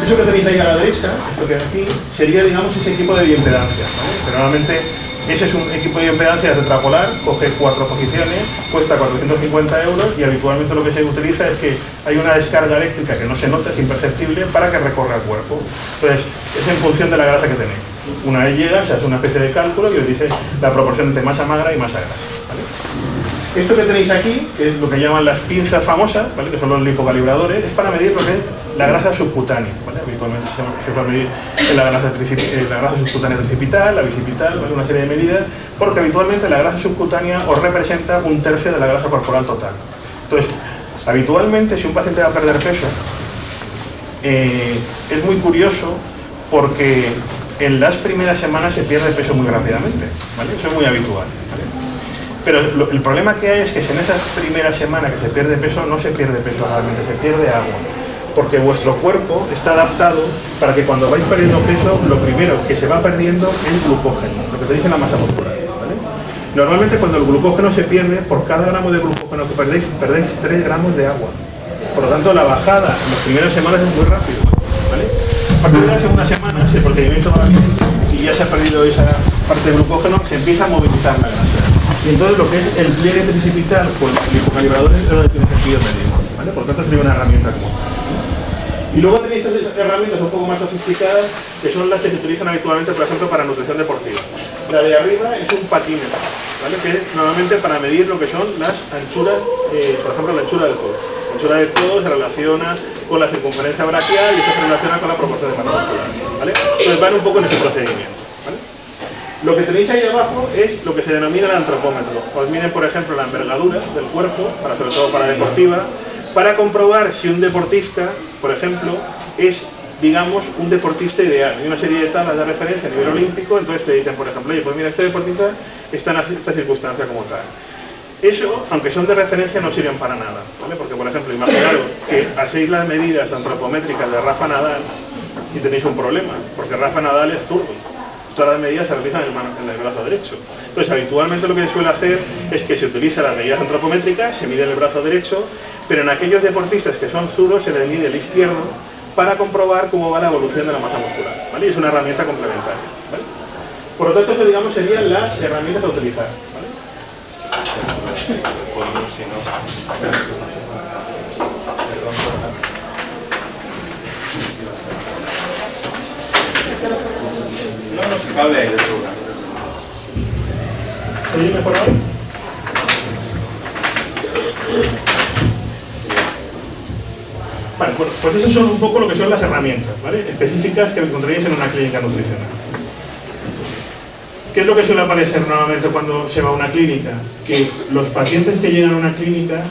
Eso que tenéis ahí a la derecha, esto que hay aquí, sería, digamos, ese equipo de bioimpedancia, ¿vale? Que normalmente ese es un equipo de bioimpedancia tetrapolar, coge 4 posiciones, cuesta 450 euros y habitualmente lo que se utiliza es que hay una descarga eléctrica que no se nota, es imperceptible, para que recorra el cuerpo. Entonces, es en función de la grasa que tenéis. Una vez llega, se hace una especie de cálculo y os dice la proporción entre masa magra y masa grasa, ¿vale? Esto que tenéis aquí, que es lo que llaman las pinzas famosas, ¿vale? Que son los lipocalibradores, es para medir lo que es la grasa subcutánea, ¿vale? Habitualmente se suele medir la grasa subcutánea tricipital, la bicipital, ¿vale? Una serie de medidas, porque habitualmente la grasa subcutánea os representa 1/3 de la grasa corporal total. Entonces, habitualmente, si un paciente va a perder peso, es muy curioso porque en las primeras semanas se pierde peso muy rápidamente, ¿vale? Eso es muy habitual, ¿vale? Pero el problema que hay es que si en esas primeras semanas que se pierde peso, no se pierde peso realmente, se pierde agua. Porque vuestro cuerpo está adaptado para que cuando vais perdiendo peso, lo primero que se va perdiendo es glucógeno, lo que te dice la masa muscular, ¿vale? Normalmente cuando el glucógeno se pierde, por cada gramo de glucógeno que perdéis 3 gramos de agua. Por lo tanto, la bajada en las primeras semanas es muy rápido, ¿vale? A partir de la segunda semana, si el procedimiento va bien y ya se ha perdido esa parte de glucógeno, se empieza a movilizar la grasa. Y entonces lo que es el pliegue tricipital con los lipocalibradores es lo que tiene sentido medir, ¿vale? Por lo tanto sería una herramienta como tal. Y luego tenéis herramientas un poco más sofisticadas que son las que se utilizan habitualmente, por ejemplo, para nutrición deportiva. La de arriba es un patímetro, ¿vale? Que es normalmente para medir lo que son las anchuras, por ejemplo, la anchura del codo. La anchura del codo se relaciona con la circunferencia braquial y eso se relaciona con la proporción de masa muscular, ¿vale? Entonces van un poco en este procedimiento, ¿vale? Lo que tenéis ahí abajo es lo que se denomina el antropómetro. Os miden, por ejemplo, la envergadura del cuerpo, sobre todo para deportiva, para comprobar si un deportista, por ejemplo, es, digamos, un deportista ideal. Hay una serie de tablas de referencia a nivel olímpico, entonces te dicen, por ejemplo, oye, pues mira, este deportista está en esta circunstancia como tal. Eso, aunque son de referencia, no sirven para nada, ¿vale? Porque, por ejemplo, imaginaros que hacéis las medidas antropométricas de Rafa Nadal y tenéis un problema, porque Rafa Nadal es zurdo. Todas las medidas se realizan en el brazo derecho. Entonces, habitualmente lo que se suele hacer es que se utilizan las medidas antropométricas, se mide el brazo derecho, pero en aquellos deportistas que son zurdos se les mide el izquierdo para comprobar cómo va la evolución de la masa muscular, ¿vale? Y es una herramienta complementaria, ¿vale? Por lo tanto, eso, digamos, serían las herramientas a utilizar, ¿vale? No se cable ahí de sobra. ¿Se oye mejor ahora? Vale, pues esas son un poco lo que son las herramientas, ¿vale? Específicas que encontraréis en una clínica nutricional. ¿Qué es lo que suele aparecer normalmente cuando se va a una clínica? Que los pacientes que llegan a una clínica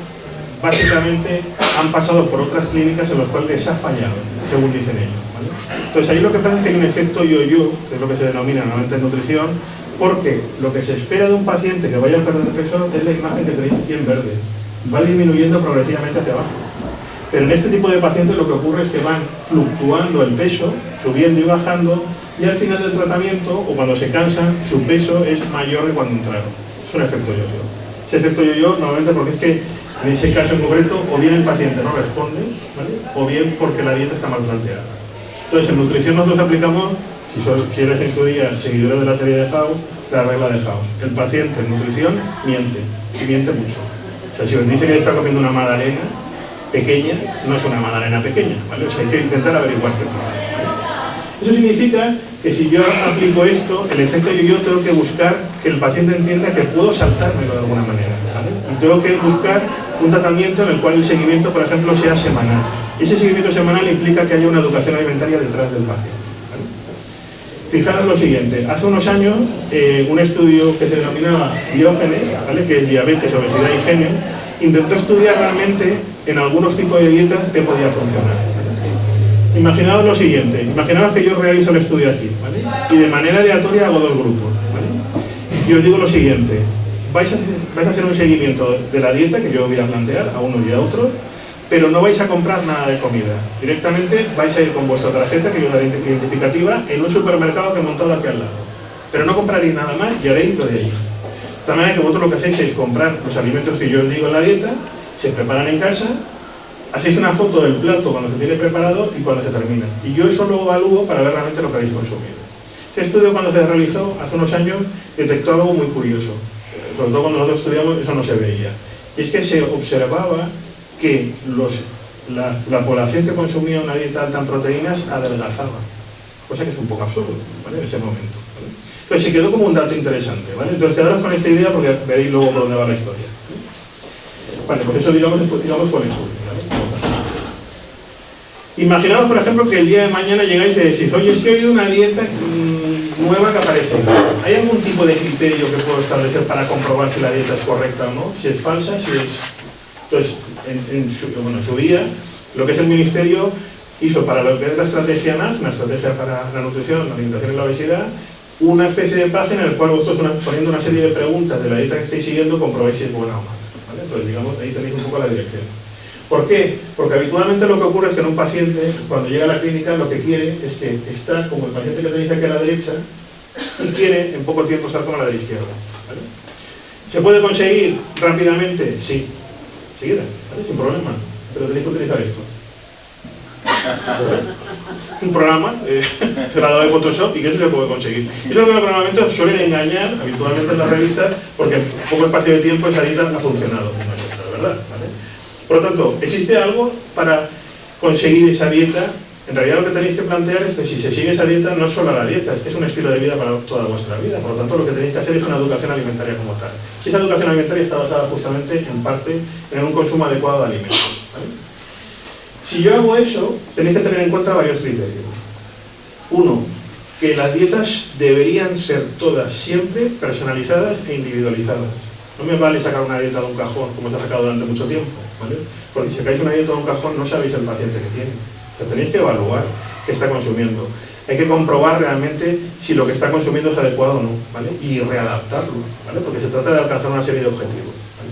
básicamente han pasado por otras clínicas en las cuales les ha fallado, según dicen ellos, ¿vale? Entonces ahí lo que pasa es que hay un efecto yo-yo, que es lo que se denomina normalmente en nutrición, porque lo que se espera de un paciente que vaya a perder peso es la imagen que tenéis aquí en verde. Va disminuyendo progresivamente hacia abajo. Pero en este tipo de pacientes lo que ocurre es que van fluctuando el peso, subiendo y bajando, y al final del tratamiento, o cuando se cansan, su peso es mayor de cuando entraron. Es un efecto yo-yo. Ese efecto yo-yo normalmente porque es que en ese caso en concreto, o bien el paciente no responde, ¿vale? O bien porque la dieta está mal planteada. Entonces en nutrición nosotros aplicamos, si eres en su día seguidores de la serie de House, la regla de House. El paciente en nutrición miente, y miente mucho. O sea, si os dice que está comiendo una magdalena pequeña, no es una magdalena pequeña, ¿vale? O sea, hay que intentar averiguar qué pasa, ¿vale? Eso significa que si yo aplico esto, el efecto yo tengo que buscar que el paciente entienda que puedo saltármelo de alguna manera, ¿vale? Y tengo que buscar un tratamiento en el cual el seguimiento, por ejemplo, sea semanal. Ese seguimiento semanal implica que haya una educación alimentaria detrás del paciente, ¿vale? Fijaros lo siguiente, hace unos años un estudio que se denominaba Diógenes, ¿vale? Que es diabetes, obesidad y genio, intentó estudiar realmente en algunos tipos de dietas que podía funcionar. Imaginaos lo siguiente, imaginaos que yo realizo el estudio aquí, ¿vale? Y de manera aleatoria hago 2 grupos, ¿vale? Y os digo lo siguiente, vais a hacer un seguimiento de la dieta que yo voy a plantear a unos y a otros, pero no vais a comprar nada de comida. Directamente vais a ir con vuestra tarjeta, que yo daré identificativa, en un supermercado que he montado aquí al lado. Pero no compraréis nada más y haréis lo de allí. De tal manera que vosotros lo que hacéis es comprar los alimentos que yo os digo en la dieta, se preparan en casa, hacéis una foto del plato cuando se tiene preparado y cuando se termina. Y yo eso lo evalúo para ver realmente lo que habéis consumido. Este estudio, cuando se realizó hace unos años, detectó algo muy curioso. Sobre todo cuando nosotros estudiamos, eso no se veía. Y es que se observaba que la población que consumía una dieta alta en proteínas adelgazaba. Cosa que es un poco absurdo, ¿vale? En ese momento, ¿vale? Entonces se quedó como un dato interesante, ¿vale? Entonces quedaros con esta idea porque veréis luego por dónde va la historia. Vale, pues eso digamos fue el estudio, ¿vale? Imaginaos, por ejemplo, que el día de mañana llegáis y decís, oye, es que he oído una dieta nueva que aparece. ¿Hay algún tipo de criterio que puedo establecer para comprobar si la dieta es correcta o no? Si es falsa, si es... Entonces, en su día, lo que es el Ministerio hizo para lo que es la estrategia NAS, una estrategia para la nutrición, la alimentación y la obesidad, una especie de página en la cual vosotros, poniendo una serie de preguntas de la dieta que estáis siguiendo, comprobáis si es buena o mala, ¿vale? Entonces, digamos, ahí tenéis un poco la dirección. ¿Por qué? Porque habitualmente lo que ocurre es que en un paciente, cuando llega a la clínica, lo que quiere es que está como el paciente que tenéis aquí a la derecha y quiere en poco tiempo estar como a la de la izquierda, ¿vale? ¿Se puede conseguir rápidamente? Sí, enseguida, ¿vale? Sin problema, pero tenéis que utilizar esto. Un programa grabado de Photoshop y que eso se puede conseguir. Eso es lo que normalmente suelen engañar habitualmente en las revistas, porque en poco espacio de tiempo esa dieta ha funcionado, no es verdad, ¿vale? Por lo tanto, ¿existe algo para conseguir esa dieta? En realidad lo que tenéis que plantear es que si se sigue esa dieta, no es solo la dieta, es que es un estilo de vida para toda vuestra vida. Por lo tanto, lo que tenéis que hacer es una educación alimentaria como tal. Y esa educación alimentaria está basada justamente, en parte, en un consumo adecuado de alimentos, ¿vale? Si yo hago eso, tenéis que tener en cuenta varios criterios. Uno, que las dietas deberían ser todas siempre personalizadas e individualizadas. No me vale sacar una dieta de un cajón, como se ha sacado durante mucho tiempo, ¿vale? Porque si sacáis una dieta de un cajón, no sabéis el paciente que tiene. O sea, tenéis que evaluar qué está consumiendo. Hay que comprobar realmente si lo que está consumiendo es adecuado o no, ¿vale? Y readaptarlo, ¿vale? Porque se trata de alcanzar una serie de objetivos, ¿vale?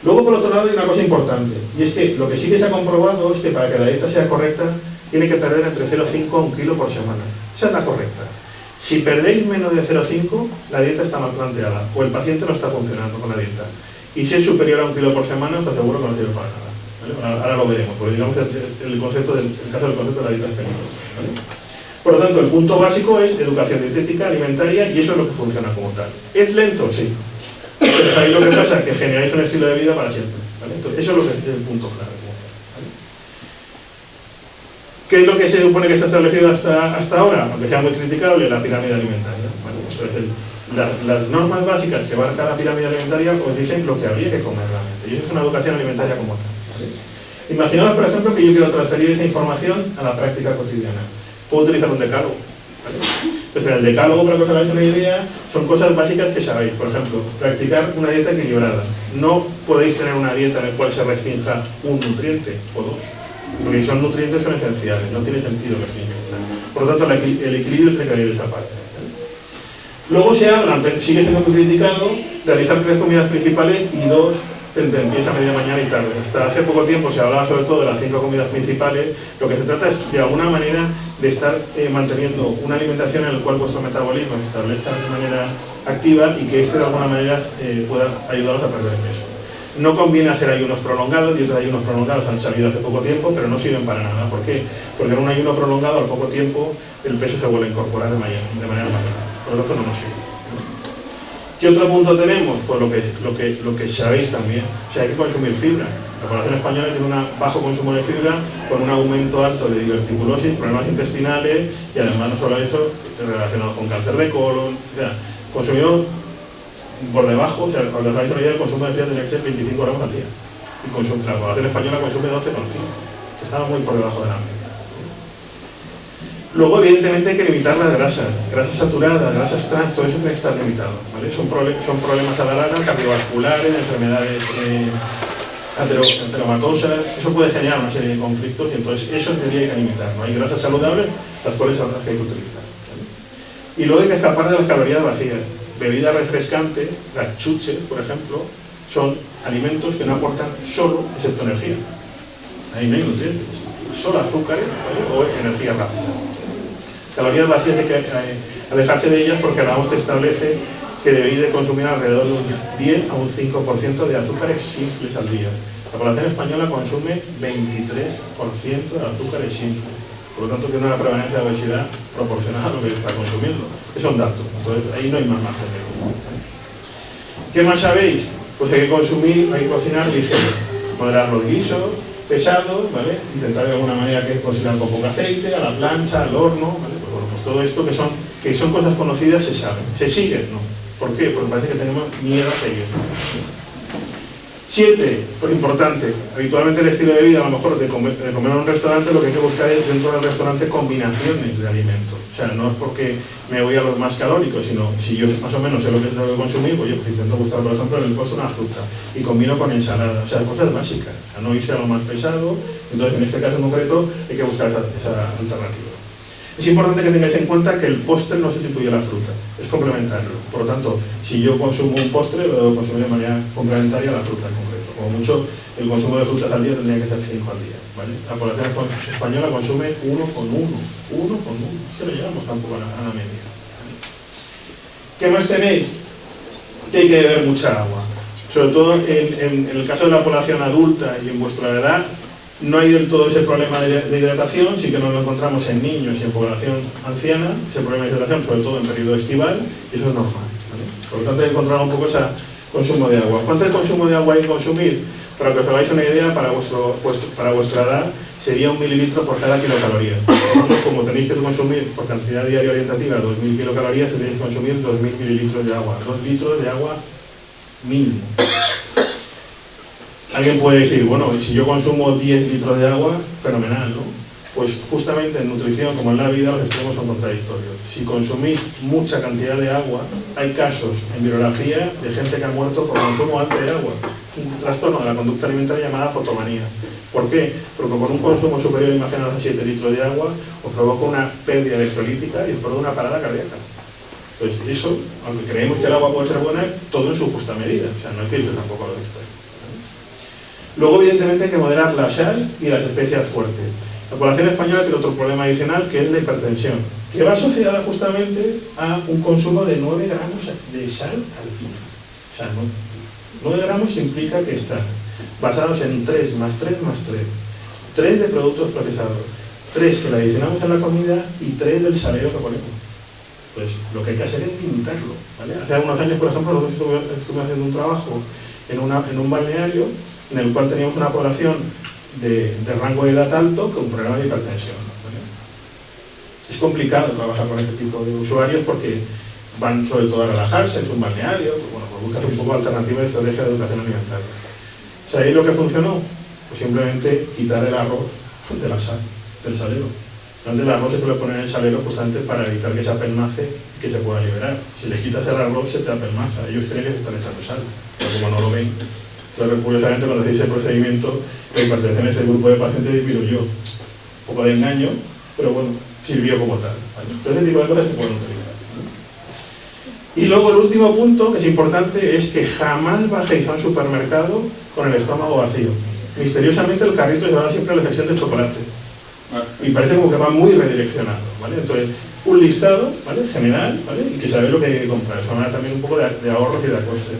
Luego, por otro lado, hay una cosa importante, y es que lo que sí que se ha comprobado es que para que la dieta sea correcta, tiene que perder entre 0,5 a 1 kilo por semana. Esa es la correcta. Si perdéis menos de 0,5, la dieta está mal planteada, o el paciente no está funcionando con la dieta. Y si es superior a 1 kilo por semana, os aseguro que no sirve para nada, ¿vale? Ahora lo veremos, porque digamos el caso del concepto de la dieta es peligroso, ¿vale? Por lo tanto, el punto básico es educación dietética, alimentaria, y eso es lo que funciona como tal. ¿Es lento? Sí. Pero ahí lo que pasa es que generáis un estilo de vida para siempre, ¿vale? Entonces, eso es lo que es el punto clave, ¿vale? ¿Qué es lo que se supone que está establecido hasta ahora? Aunque sea muy criticable, la pirámide alimentaria, ¿vale? Entonces, las normas básicas que marca la pirámide alimentaria os dicen lo que habría que comer realmente, y eso es una educación alimentaria como tal, ¿vale? Imaginaos, por ejemplo, que yo quiero transferir esa información a la práctica cotidiana. Puedo utilizar un decálogo, ¿vale? Pues en el decálogo, para que os hagáis una idea, son cosas básicas que sabéis. Por ejemplo, practicar una dieta equilibrada. No podéis tener una dieta en la cual se restrinja un nutriente o dos, porque si son nutrientes son esenciales, no tiene sentido restringirla. Por lo tanto, el equilibrio es precario esa parte, ¿vale? Luego se habla, aunque sigue siendo muy criticado, realizar 3 comidas principales y 2 tentempiés a media mañana y tarde. Hasta hace poco tiempo se hablaba sobre todo de las 5 comidas principales. Lo que se trata es, de alguna manera, de estar manteniendo una alimentación en la cual vuestro metabolismo se establezca de manera activa y que de alguna manera pueda ayudaros a perder peso. No conviene hacer ayunos prolongados, dietas de ayunos prolongados han salido hace poco tiempo, pero no sirven para nada. ¿Por qué? Porque en un ayuno prolongado, al poco tiempo, el peso se vuelve a incorporar de manera más rápida. Por lo tanto, no nos sirve. ¿Qué otro punto tenemos? Pues lo que sabéis también. O sea, hay que consumir fibra. La población española tiene un bajo consumo de fibra, con un aumento alto de diverticulosis, problemas intestinales, y además no solo eso, relacionados con cáncer de colon. O sea, consumimos por debajo, o sea, cuando os habéis una idea, el consumo de fibra tiene que ser 25 gramos al día. Y la población española consume 12,5, que estamos muy por debajo de la media. Luego, evidentemente, hay que limitar las grasas saturadas, grasas trans, todo eso tiene que estar limitado, ¿vale? Son problemas a la larga, cardiovasculares, enfermedades ateromatosas. Eso puede generar una serie de conflictos y entonces eso en teoría hay que limitar, ¿no? Hay grasas saludables, las cuales son las que hay que utilizar, ¿vale? Y luego hay que escapar de las calorías vacías. Bebidas refrescantes, las chuches, por ejemplo, son alimentos que no aportan solo, excepto energía. Ahí no hay nutrientes, solo azúcares, ¿vale? O energía rápida. Calorías vacías hay que alejarse de ellas porque la OMS establece que debéis de consumir alrededor de un 10 a un 5% de azúcares simples al día. La población española consume 23% de azúcares simples. Por lo tanto, tiene una prevalencia de obesidad proporcional a lo que está consumiendo. Es un dato. Entonces, ahí no hay más margen de error. ¿Qué más sabéis? Pues hay que consumir, hay que cocinar ligero. Moderar los guisos, pesados, ¿vale? Intentar de alguna manera que cocinar con poco aceite, a la plancha, al horno, ¿vale? Pues bueno, pues todo esto que son cosas conocidas se saben. ¿Se siguen? No. ¿Por qué? Porque parece que tenemos miedo a seguir. 7, por importante, habitualmente el estilo de vida, a lo mejor de comer en un restaurante, lo que hay que buscar es dentro del restaurante combinaciones de alimentos. O sea, no es porque me voy a los más calóricos, sino si yo más o menos sé lo que tengo que consumir, pues yo intento buscar, por ejemplo, en el postre una fruta y combino con ensalada. O sea, cosas básicas, o sea, no irse a lo más pesado. Entonces, en este caso en concreto, hay que buscar esa alternativa. Es importante que tengáis en cuenta que el postre no sustituye a la fruta, es complementario. Por lo tanto, si yo consumo un postre, lo debo consumir de manera complementaria a la fruta en concreto. Como mucho, el consumo de frutas al día tendría que ser 5 al día, ¿vale? La población española consume 1,1. Es que no llegamos tampoco a la media. ¿Qué más tenéis? Que hay que beber mucha agua. Sobre todo en el caso de la población adulta y en vuestra edad, no hay del todo ese problema de hidratación, sí que nos lo encontramos en niños y en población anciana, ese problema de hidratación, sobre todo en periodo estival, y eso es normal, ¿vale? Por lo tanto, hay que controlar un poco ese consumo de agua. ¿Cuánto de consumo de agua hay que consumir? Para que os hagáis una idea, para vuestra edad, sería 1 mililitro por cada kilocaloría. Como tenéis que consumir por cantidad diaria orientativa 2.000 kilocalorías, tenéis que consumir 2.000 mililitros de agua. 2 litros de agua mínimo. Alguien puede decir, bueno, si yo consumo 10 litros de agua, fenomenal, ¿no? Pues justamente en nutrición, como en la vida, los extremos son contradictorios. Si consumís mucha cantidad de agua, hay casos en virología de gente que ha muerto por consumo alto de agua. Un trastorno de la conducta alimentaria llamada potomanía. ¿Por qué? Porque con un consumo superior, imaginaos, a 7 litros de agua, os provoca una pérdida electrolítica y os provoca una parada cardíaca. Pues eso, aunque creemos que el agua puede ser buena, todo en su justa medida. O sea, no hay que irse tampoco a los extremos. Luego, evidentemente, hay que moderar la sal y las especias fuertes. La población española tiene otro problema adicional, que es la hipertensión, que va asociada justamente a un consumo de 9 gramos de sal al día. O sea, 9 gramos implica que están basados en 3 más 3 más 3. 3 de productos procesados, 3 que le adicionamos a la comida y 3 del salero que ponemos. Pues lo que hay que hacer es limitarlo, ¿vale? Hace algunos años, por ejemplo, nosotros estuvimos haciendo un trabajo en un balneario en el cual teníamos una población de rango de edad alto con problemas de hipertensión, ¿vale? Es complicado trabajar con este tipo de usuarios porque van sobre todo a relajarse, es un balneario, pues bueno, pues buscas un poco alternativa de estrategia de educación alimentaria. ¿Sabéis lo que funcionó? Pues simplemente quitar el arroz de la sal, del salero. Antes el arroz se suele poner en el salero justamente para evitar que se apelmace y que se pueda liberar. Si le quitas el arroz se te apelmaza, ellos creen que se están echando sal, pero como no lo ven. Entonces, curiosamente, cuando hacéis el procedimiento, la hipertensión es el grupo de pacientes disminuyó. Un poco de engaño, pero bueno, sirvió como tal, ¿vale? Entonces, ese tipo de cosas se pueden utilizar, ¿vale? Y luego el último punto, que es importante, es que jamás bajéis a un supermercado con el estómago vacío. Misteriosamente, el carrito lleva siempre la sección de chocolate. Y parece como que va muy redireccionado, ¿vale? Entonces, un listado, ¿vale? General, ¿vale? Y que sabe lo que hay que comprar. Eso manera también un poco de ahorros y de costes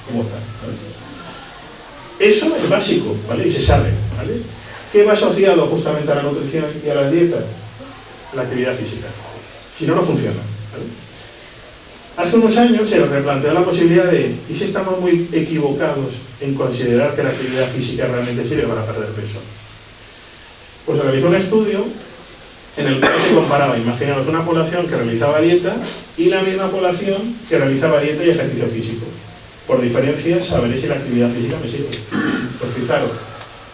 como tal, ¿vale? Eso es básico, ¿vale? Y se sabe, ¿vale? ¿Qué va asociado justamente a la nutrición y a la dieta? La actividad física. Si no, no funciona, ¿vale? Hace unos años se replanteó la posibilidad de, ¿y si estamos muy equivocados en considerar que la actividad física realmente sirve para perder peso? Pues se realizó un estudio en el cual se comparaba, imaginaos, una población que realizaba dieta y la misma población que realizaba dieta y ejercicio físico. Por diferencia, saberé si la actividad física me sirve. Pues fijaros,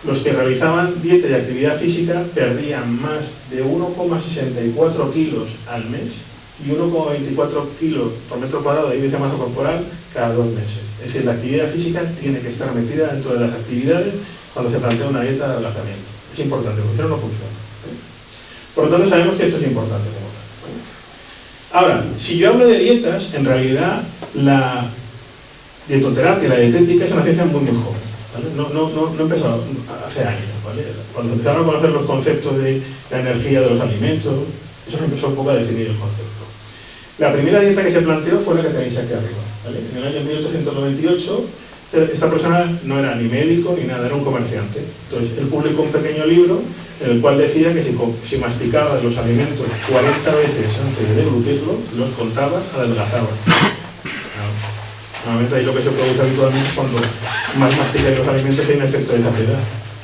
los que realizaban dieta y actividad física perdían más de 1,64 kilos al mes y 1,24 kilos por metro cuadrado de índice de masa corporal cada 2 meses. Es decir, la actividad física tiene que estar metida dentro de las actividades cuando se plantea una dieta de adelgazamiento. Es importante, funciona o no funciona, ¿sí? Por lo tanto, sabemos que esto es importante como tal. Ahora, si yo hablo de dietas, en realidad la dietoterapia, la dietética es una ciencia muy joven, ¿vale? No empezó hace años, ¿vale? Cuando empezaron a conocer los conceptos de la energía de los alimentos, eso empezó un poco a definir el concepto. La primera dieta que se planteó fue la que tenéis aquí arriba. ¿vale? En el año 1898, esta persona no era ni médico ni nada, era un comerciante. Entonces, él publicó un pequeño libro en el cual decía que si masticabas los alimentos 40 veces antes de deglutirlos, los contabas, adelgazabas. Normalmente ahí lo que se produce habitualmente es cuando más masticáis los alimentos hay un efecto de saciedad.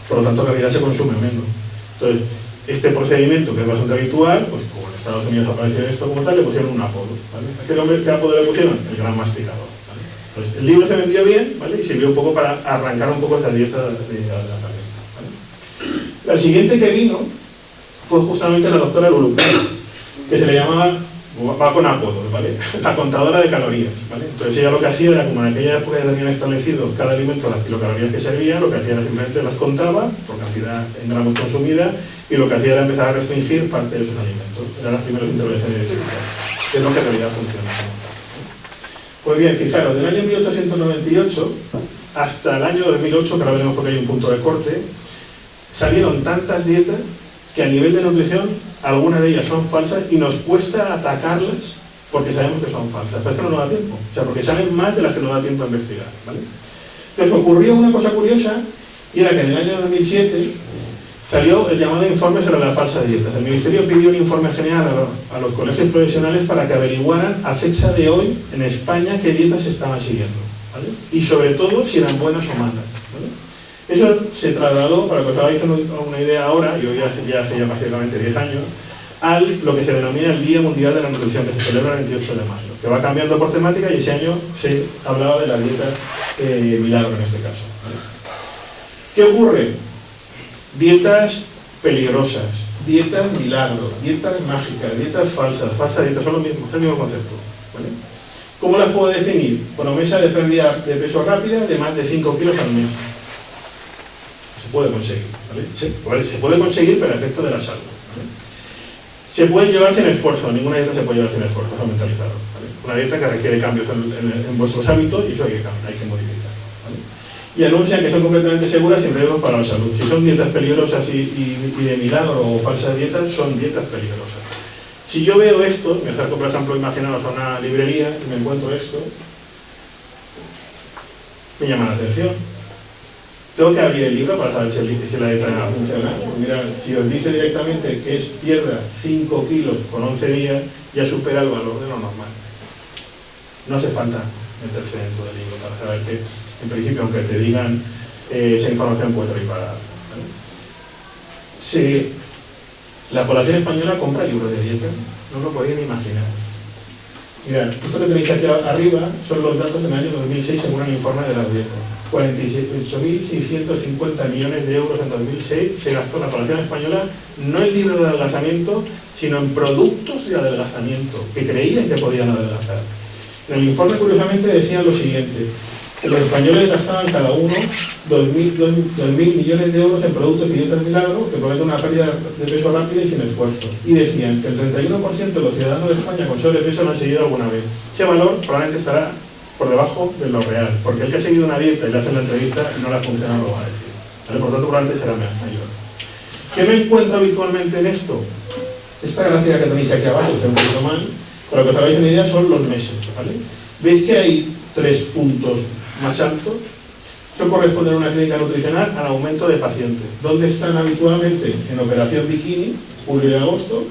Por lo tanto, en realidad se consume menos. Entonces, este procedimiento, que es bastante habitual, pues como en Estados Unidos apareció esto como tal, le pusieron un apodo. ¿Vale? ¿A qué nombre, qué apodo le pusieron? El gran masticador. ¿Vale? Entonces, el libro se vendió bien, ¿vale? Y sirvió un poco para arrancar un poco esa dieta de adelgazamiento. ¿Vale? La siguiente que vino fue justamente la doctora Lulupay, que se le llamaba, va con apodos, ¿vale? La contadora de calorías, ¿vale? Entonces ella lo que hacía era, como en aquella época ya tenían establecido cada alimento las kilocalorías que servía, lo que hacía era simplemente las contaba por cantidad en gramos consumida, y lo que hacía era empezar a restringir parte de esos alimentos. Eran las primeras intervenciones dietéticas, que es lo que en realidad funciona. Pues bien, fijaros, del año 1898 hasta el año 2008, que ahora veremos porque hay un punto de corte, salieron tantas dietas que a nivel de nutrición algunas de ellas son falsas y nos cuesta atacarlas porque sabemos que son falsas, pero es que no nos da tiempo, o sea, porque salen más de las que nos da tiempo a investigar, ¿vale? Entonces ocurrió una cosa curiosa, y era que en el año 2007 salió el llamado informe sobre las falsas dietas. El Ministerio pidió un informe general a los colegios profesionales para que averiguaran a fecha de hoy en España qué dietas se estaban siguiendo, ¿vale? Y sobre todo si eran buenas o malas, ¿vale? Eso se trasladó, para que os hagáis una idea ahora, y hoy hace ya prácticamente 10 años, a lo que se denomina el Día Mundial de la Nutrición, que se celebra el 28 de mayo, que va cambiando por temática, y ese año se hablaba de la dieta milagro en este caso, ¿vale? ¿Qué ocurre? Dietas peligrosas, dietas milagro, dietas mágicas, dietas falsas dietas, son lo mismo, es el mismo concepto, ¿vale? ¿Cómo las puedo definir? Promesa de pérdida de peso rápida de más de 5 kilos al mes. Se puede conseguir, ¿vale? Se puede conseguir, pero a efecto de la salud, ¿vale? Se puede llevar sin esfuerzo, ninguna dieta se puede llevar sin esfuerzo, es mentalizado, ¿vale? Una dieta que requiere cambios en vuestros hábitos, y eso hay que modificar, ¿vale? Y anuncian que son completamente seguras sin riesgos para la salud. Si son dietas peligrosas y de milagro o falsas dietas, son dietas peligrosas. Si yo veo esto, me acerco, por ejemplo, imaginaos a una librería y me encuentro esto, me llama la atención. Tengo que abrir el libro para saber si la dieta funciona. Pues mirad, si os dice directamente que es pierda 5 kilos con 11 días, ya supera el valor de lo normal. No hace falta meterse dentro del libro para saber que, en principio, aunque te digan esa información, puede ser disparada, ¿vale? Si la población española compra libros de dieta, no lo podéis ni imaginar. Mirad, esto que tenéis aquí arriba son los datos del año 2006 según el informe de las dietas. 48.650 millones de euros en 2006 se gastó la población española, no en libros de adelgazamiento, sino en productos de adelgazamiento, que creían que podían adelgazar. En el informe, curiosamente, decían lo siguiente: que los españoles gastaban cada uno 2.000 millones de euros en productos y dietas milagro que prometen una pérdida de peso rápida y sin esfuerzo. Y decían que el 31% de los ciudadanos de España con sobrepeso lo han seguido alguna vez. Ese valor probablemente estará por debajo de lo real, porque el que ha seguido una dieta y le hacen la entrevista y no le ha funcionado lo va a decir, ¿vale? Por lo tanto, probablemente será mayor. ¿Qué me encuentro habitualmente en esto? Esta gráfica que tenéis aquí abajo, está un poquito mal, para que os hagáis una idea, son los meses, ¿vale? ¿Veis que hay 3 puntos más altos? Eso corresponde a una clínica nutricional al aumento de pacientes. ¿Dónde están habitualmente? En operación bikini, julio y agosto,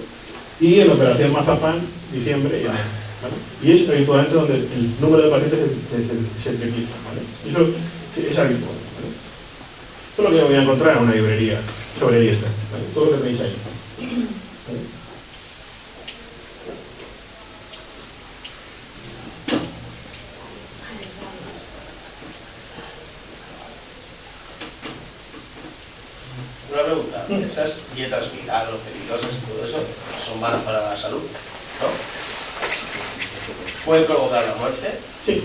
y en operación mazapán, diciembre y enero, ¿vale? Y es habitualmente donde el número de pacientes se triplica, ¿vale? Eso es habitual, ¿vale? Esto es lo que voy a encontrar en una librería sobre dieta, ¿vale? Todo lo que tenéis ahí, ¿vale? Una pregunta, esas dietas milagros, peligrosas y todo eso son malas para la salud, ¿no? ¿Pueden provocar la muerte? Sí.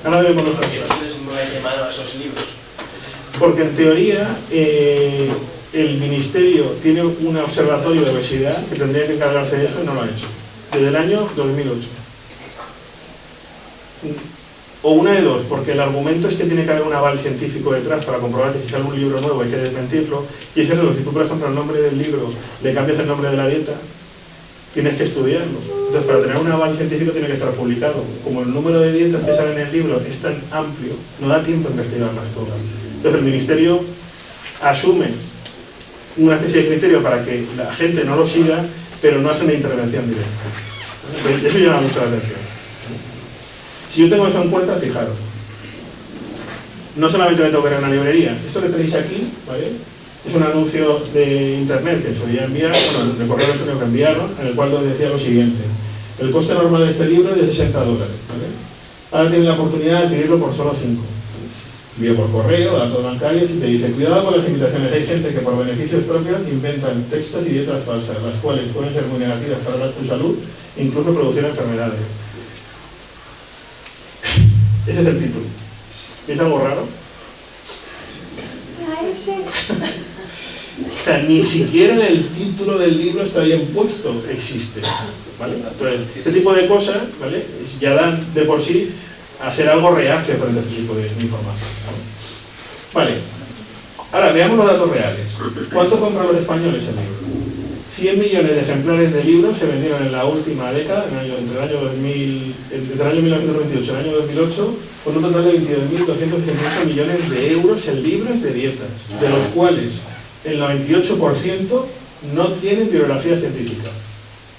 Ahora veremos los ¿Por qué no se les mete mano a esos libros? Porque en teoría el Ministerio tiene un observatorio de obesidad que tendría que encargarse de eso y no lo ha hecho. Desde el año 2008. O una de dos, porque el argumento es que tiene que haber un aval científico detrás para comprobar que si sale un libro nuevo hay que desmentirlo. Y es eso, si tú, por ejemplo, el nombre del libro le cambias el nombre de la dieta, tienes que estudiarlo. Entonces, para tener un aval científico tiene que estar publicado. Como el número de dietas que salen en el libro es tan amplio, no da tiempo a investigarlas todas. Entonces, el Ministerio asume una especie de criterio para que la gente no lo siga, pero no hace una intervención directa. Entonces, eso llama mucho la atención. Si yo tengo eso en cuenta, fijaros, no solamente me tengo que ir a una librería. Esto que tenéis aquí, ¿vale?, es un anuncio de internet que solía enviar, bueno, de correo electrónico que enviaron, en el cual nos decía lo siguiente: el coste normal de este libro es de $60, ¿vale? Ahora tienen la oportunidad de adquirirlo por solo 5. Envío por correo, datos bancarios, y te dice: cuidado con las invitaciones. Hay gente que por beneficios propios inventan textos y dietas falsas, las cuales pueden ser muy negativas para tu salud e incluso producir enfermedades. Ese es el título. ¿Es algo raro? O sea, ni siquiera en el título del libro está bien puesto, existe, ¿vale? Entonces, este tipo de cosas, ¿vale?, ya dan de por sí a ser algo reacio frente a este tipo de información, ¿vale? Vale, ahora veamos los datos reales. ¿Cuánto compran los españoles el libro? 100 millones de ejemplares de libros se vendieron en la última década, entre el año 1998 y el año 2008, con un total de 22.268 millones de euros en libros de dietas, de los cuales el 98% no tienen bibliografía científica.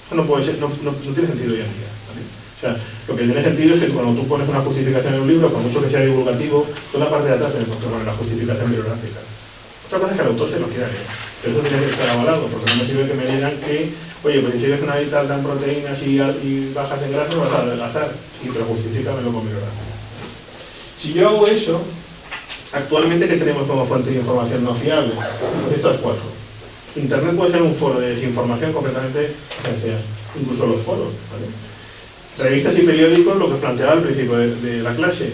Eso no puede ser, no tiene sentido hoy en día, ¿vale? O sea, lo que tiene sentido es que cuando tú pones una justificación en un libro, por mucho que sea divulgativo, toda la parte de atrás tenemos que poner la justificación bibliográfica. Otra cosa es que el autor se lo quiera leer, pero eso tiene que estar avalado, porque no me sirve que me digan que, oye, pues si sigues una dieta alta en proteínas y bajas en grasa, vas a adelgazar. Sí, pero justifícamelo con bibliografía. Si yo hago eso, actualmente, ¿qué tenemos como fuente de información no fiable? Pues estas 4. Internet puede ser un foro de desinformación completamente esencial, incluso los foros, ¿vale? Revistas y periódicos, lo que os planteaba al principio de la clase.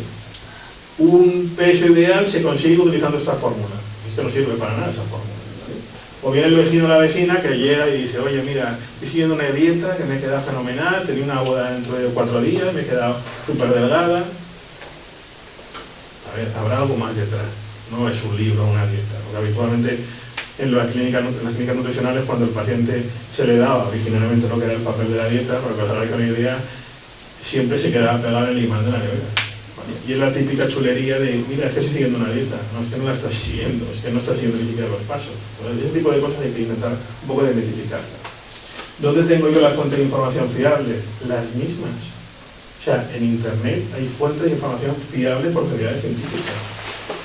Un peso ideal se consigue utilizando esta fórmula. Esto no sirve para nada, esa fórmula, ¿vale? O bien el vecino o la vecina que llega y dice: oye, mira, estoy siguiendo una dieta que me queda fenomenal, tenía una boda dentro de 4 días, me he quedado súper delgada. A ver, habrá algo más detrás, no es un libro o una dieta, porque habitualmente en las clínicas nutricionales, cuando el paciente se le daba originalmente lo que era el papel de la dieta, porque os hagáis una idea, siempre se quedaba pegado en el imán de la nevera, ¿vale? Y es la típica chulería de: mira, es que estoy siguiendo una dieta. No, es que no la estás siguiendo, es que no estás siguiendo ni siquiera los pasos. Entonces, ese tipo de cosas hay que intentar un poco de identificarlas. ¿Dónde tengo yo la fuente de información fiable? Las mismas. O sea, en Internet hay fuentes de información fiable por sociedades científicas,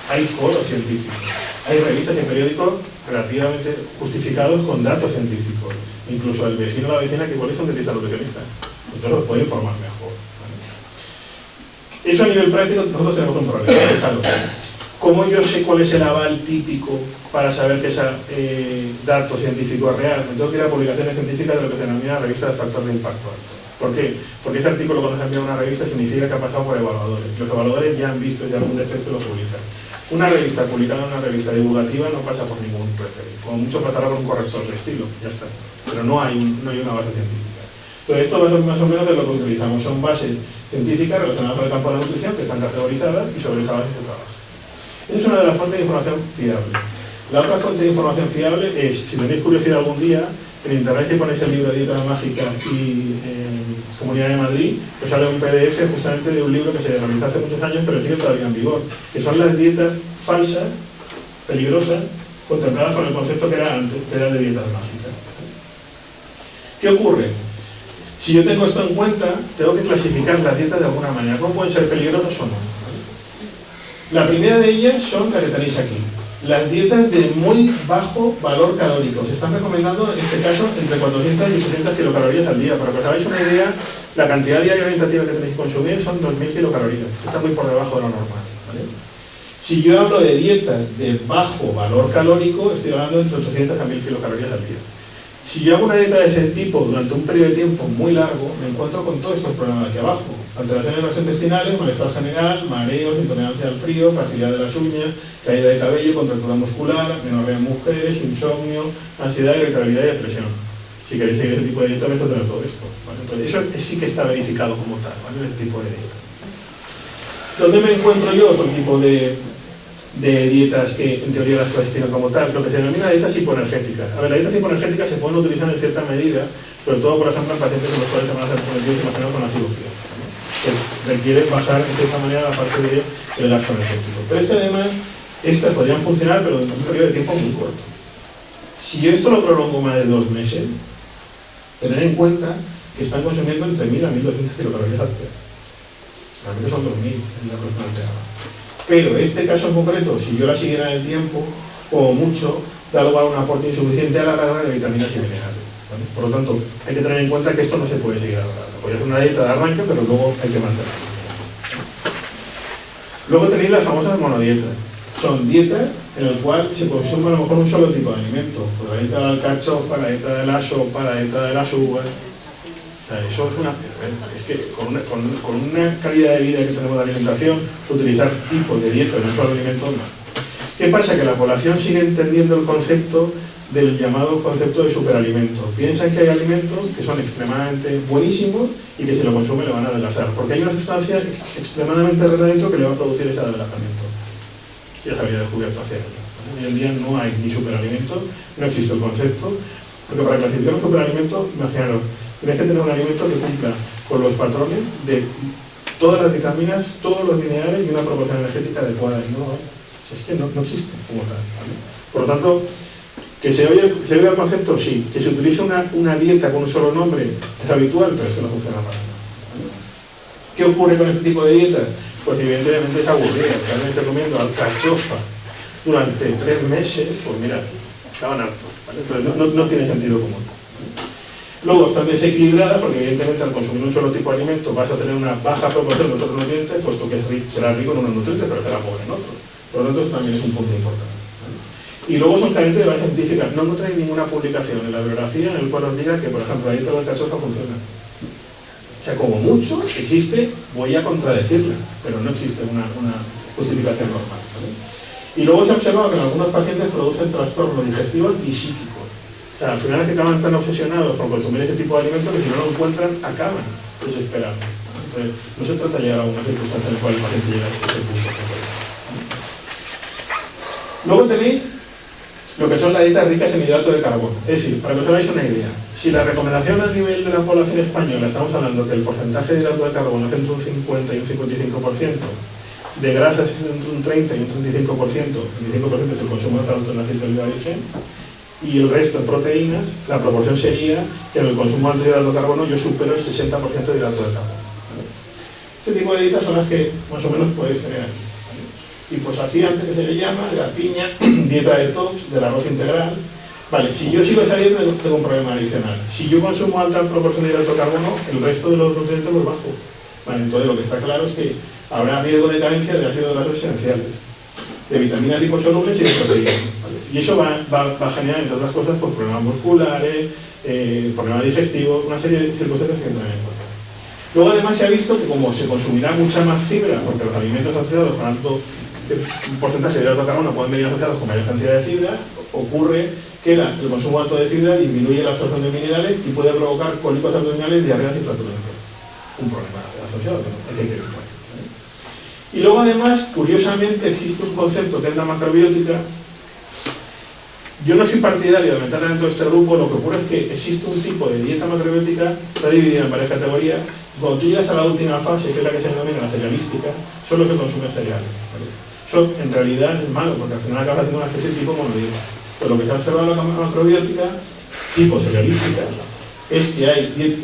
hay foros científicos, hay revistas y periódicos relativamente justificados con datos científicos, incluso el vecino o la vecina que igual es un dietista nutricionista, entonces os puede informar mejor, ¿vale? Eso a nivel práctico nosotros tenemos un problema, fijaros. ¿Cómo yo sé cuál es el aval típico para saber que ese dato científico es real? Me tengo que ir a publicaciones científicas de lo que se denomina revista de factor de impacto alto. ¿Por qué? Porque ese artículo, cuando se envía a una revista, significa que ha pasado por evaluadores. Los evaluadores ya han visto ya algún defecto y lo publican. Una revista publicada en una revista divulgativa no pasa por ningún referee. Como mucho pasará por un corrector de estilo, ya está. Pero no hay una base científica. Entonces, esto más o menos es lo que utilizamos. Son bases científicas relacionadas con el campo de la nutrición que están categorizadas y sobre esa base se trabaja. Esa es una de las fuentes de información fiable. La otra fuente de información fiable es, si tenéis curiosidad algún día, en internet, si ponéis el libro de Dietas Mágicas y Comunidad de Madrid, pues sale un PDF justamente de un libro que se realizó hace muchos años, pero sigue todavía en vigor, que son las dietas falsas, peligrosas, contempladas con el concepto que era antes, que era de dietas mágicas. ¿Qué ocurre? Si yo tengo esto en cuenta, tengo que clasificar las dietas de alguna manera. ¿Cómo pueden ser peligrosas o no? La primera de ellas son las que tenéis aquí. Las dietas de muy bajo valor calórico. Se están recomendando, en este caso, entre 400 y 800 kilocalorías al día. Para que os hagáis una idea, la cantidad diaria orientativa que tenéis que consumir son 2.000 kilocalorías. Esto está muy por debajo de lo normal, ¿vale? Si yo hablo de dietas de bajo valor calórico, estoy hablando de entre 800 a 1.000 kilocalorías al día. Si yo hago una dieta de ese tipo durante un periodo de tiempo muy largo, me encuentro con todos estos problemas de aquí abajo. Alteraciones gastrointestinales, malestar general, mareos, intolerancia al frío, fragilidad de las uñas, caída de cabello, contractura muscular, menorrea en mujeres, insomnio, ansiedad, irritabilidad y depresión. Si queréis seguir ese tipo de dieta, vais a tener todo esto, ¿vale? Entonces, eso sí que está verificado como tal, ¿vale? Ese tipo de dieta. ¿Dónde me encuentro yo otro tipo de de dietas que en teoría las clasifican como tal, lo que se denomina dietas hipoenergéticas. A ver, las dietas hipoenergéticas se pueden utilizar en cierta medida, sobre todo, por ejemplo, en pacientes en los cuales se van a hacer sometidos, imaginados con la cirugía, ¿no? Que requieren bajar en cierta manera la parte del gasto energético. Pero es que además, estas podrían funcionar, pero en un periodo de tiempo muy corto. Si yo esto lo prolongo más de 2 meses, tener en cuenta que están consumiendo entre 1000 a 1200 kilocalorías al día. Realmente son 2000, es lo que planteaba. Pero este caso en concreto, si yo la siguiera en el tiempo, como mucho, da lugar a un aporte insuficiente a la larga de vitaminas y minerales, ¿vale? Por lo tanto, hay que tener en cuenta que esto no se puede seguir a la larga. Voy a hacer una dieta de arranque, pero luego hay que mantenerla. Luego tenéis las famosas monodietas. Son dietas en las cuales se consume a lo mejor un solo tipo de alimento. Pues la dieta de la alcachofa, la dieta de la sopa, la dieta de las uvas. O sea, eso es una... Es que con una calidad de vida que tenemos de alimentación, utilizar tipos de dieta de un solo alimento no. ¿Qué pasa? Que la población sigue entendiendo el concepto del llamado concepto de superalimento. Piensan que hay alimentos que son extremadamente buenísimos y que si lo consume le van a adelgazar, porque hay una sustancia extremadamente rara dentro que le va a producir ese adelgazamiento. Ya se habría descubierto hace años. Hoy en día no hay ni superalimento, no existe el concepto, porque para clasificar un superalimento, imaginaros, tienes que tener un alimento que cumpla con los patrones de todas las vitaminas, todos los minerales y una proporción energética adecuada, y no lo hay. Es que no existe como tal, ¿vale? Por lo tanto, que se oiga el concepto, sí. Que se utilice una dieta con un solo nombre es habitual, pero es que no funciona para nada, ¿vale? ¿Qué ocurre con este tipo de dietas? Pues evidentemente es aburrida. Realmente comiendo alcachofa durante 3 meses, pues mira, estaban hartos, ¿vale? Entonces no tiene sentido común. Luego están desequilibradas porque evidentemente al consumir un solo tipo de alimento vas a tener una baja proporción de otros nutrientes, puesto que será rico en unos nutrientes, pero será pobre en otros. Por lo tanto, eso también es un punto importante, ¿vale? Y luego son carentes de base científica. No encontráis ninguna publicación en la bibliografía en el cual os diga que, por ejemplo, la dieta de la alcachofa funciona. O sea, como mucho existe, voy a contradecirla, pero no existe una justificación normal, ¿vale? Y luego se ha observado que en algunos pacientes producen trastornos digestivos y psíquicos. O sea, al final es que acaban tan obsesionados por consumir ese tipo de alimentos que si no lo encuentran, acaban desesperados, ¿vale? Entonces, no se trata de llegar a una circunstancia en la cual el paciente llega a ese punto. Luego tenéis lo que son las dietas ricas en hidrato de carbono. Es decir, para que os hagáis una idea, si la recomendación a nivel de la población española, estamos hablando que el porcentaje de hidrato de carbono es entre un 50 y un 55%, de grasas es entre un 30 y un 35%, el 25% es el consumo de carbohidratos en aceite de oliva virgen, y el resto en proteínas, la proporción sería que en el consumo de hidrato de carbono yo supero el 60% de hidrato de carbono, ¿vale? Este tipo de dietas son las que más o menos podéis tener aquí. Y pues así antes que se le llama, de la piña, dieta detox, del arroz integral. Vale, si yo sigo esa dieta tengo un problema adicional. Si yo consumo alta proporción de hidrato de carbono, el resto de los nutrientes los bajo. Vale, entonces lo que está claro es que habrá riesgo de carencia de ácidos grasos esenciales, de vitaminas liposolubles y de proteínas, ¿vale? Y eso va a generar, entre otras cosas, pues, problemas musculares, problemas digestivos, una serie de circunstancias que entran en cuenta. Luego además se ha visto que como se consumirá mucha más fibra, porque los alimentos asociados con alto porcentaje de hidrato de carbono pueden venir asociados con mayor cantidad de fibra, ocurre que el consumo alto de fibra disminuye la absorción de minerales y puede provocar cólicos abdominales, diarreas y flatulencias. Un problema asociado que hay que evitar, ¿vale? Y luego además, curiosamente, existe un concepto que es la macrobiótica. Yo no soy partidario de meterla dentro de este grupo. Lo que ocurre es que existe un tipo de dieta macrobiótica, está dividida en varias categorías. Cuando tú llegas a la última fase, que es la que se denomina la cerealística, solo se consume cereales, ¿vale? Eso en realidad es malo, porque al final acabas haciendo una especie de tipo monodieta. Pero lo que se ha observado en la macrobiótica, tipo cerealística, es que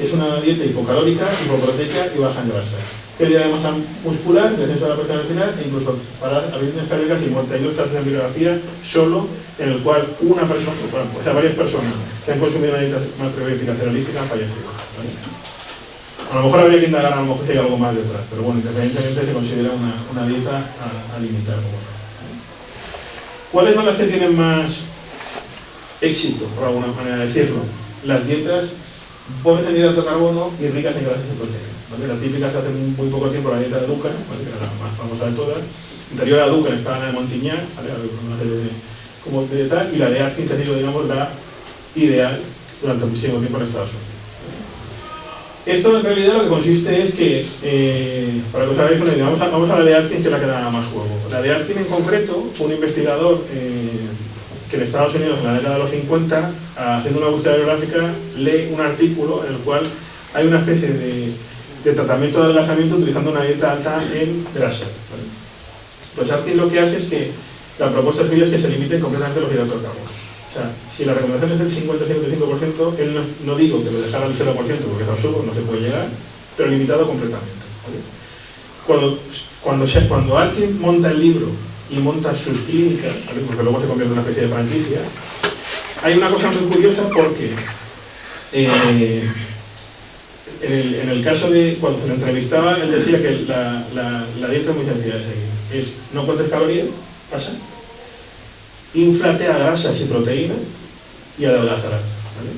es una dieta hipocalórica, hipoproteica y baja en grasa. Pérdida de masa muscular, descenso de la presión arterial e incluso para arritmias cardíacas y muerte. Hay 2 casos de bibliografía solo en el cual una persona, bueno, pues a varias personas que han consumido una dieta macrobiótica cerealística han fallecido, ¿vale? A lo mejor habría que indagar, a lo mejor si hay algo más detrás, pero bueno, independientemente se considera una dieta a limitar como tal. ¿Cuáles son las que tienen más éxito, por alguna manera de decirlo? Las dietas pobres en hidrato de carbono y ricas en grasas y proteínas, ¿vale? La típica se hace muy poco tiempo, la dieta de Dukan, ¿vale? Que era la más famosa de todas. Anterior a Dukan estaba la de Montignac, ¿vale? Una serie de tal, y la de Atkins, que ha sido, digamos, la ideal durante muchísimo tiempo en Estados Unidos. Esto en realidad lo que consiste es que, para que os hagáis una idea, vamos a la de Atkins, que es la que da más juego. La de Atkins en concreto fue un investigador que en Estados Unidos en la década de los 50, haciendo una búsqueda bibliográfica, lee un artículo en el cual hay una especie de tratamiento de adelgazamiento utilizando una dieta alta en grasa, ¿vale? Pues Atkins lo que hace es que la propuesta suya es que se limiten completamente los hidratos de carbono. O sea, si la recomendación es del 50-55%, él no digo que lo dejara al 0% porque es absurdo, no se puede llegar, pero limitado completamente, ¿vale? Cuando Atkins monta el libro y monta sus clínicas, ¿vale? Porque luego se convierte en una especie de franquicia, hay una cosa muy curiosa porque en el caso de cuando se le entrevistaba, él decía que la dieta es muy sencilla de seguir. Es no cuentes calorías, pasa, inflate a grasas y proteínas y adelgazarás, ¿vale?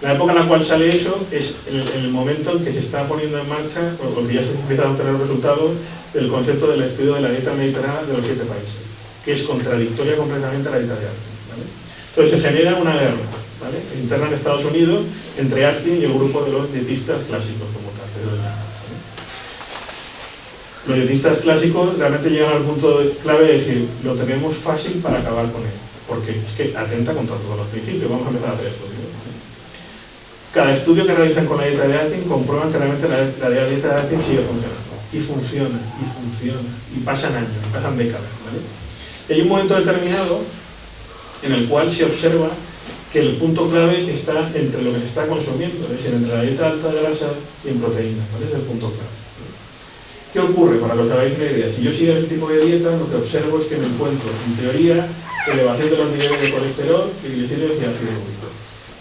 La época en la cual sale eso es en el momento en que se está poniendo en marcha, o que ya se empiezan a obtener resultados del concepto del estudio de la dieta mediterránea de los 7 países, que es contradictoria completamente a la dieta de Atkins, ¿vale? Entonces se genera una guerra, ¿vale?, interna en Estados Unidos entre Atkins y el grupo de los dietistas clásicos, como tal, que se lo llaman, ¿vale? Los dietistas clásicos realmente llegan al punto clave de decir, lo tenemos fácil para acabar con él, porque es que atenta contra todos los principios. Vamos a empezar a hacer esto, ¿sí? Cada estudio que realizan con la dieta de Atkins comprueban que realmente la dieta de Atkins sigue funcionando. Y funciona, y funciona, y pasan años, y pasan décadas, ¿vale? Y hay un momento determinado en el cual se observa que el punto clave está entre lo que se está consumiendo, es decir, entre la dieta alta de grasa y en proteínas, ¿vale? Es el punto clave. ¿Qué ocurre? Para que os hagáis una idea, si yo sigo este tipo de dieta, lo que observo es que me encuentro, en teoría, elevación de los niveles de colesterol, triglicéridos y ácido úrico.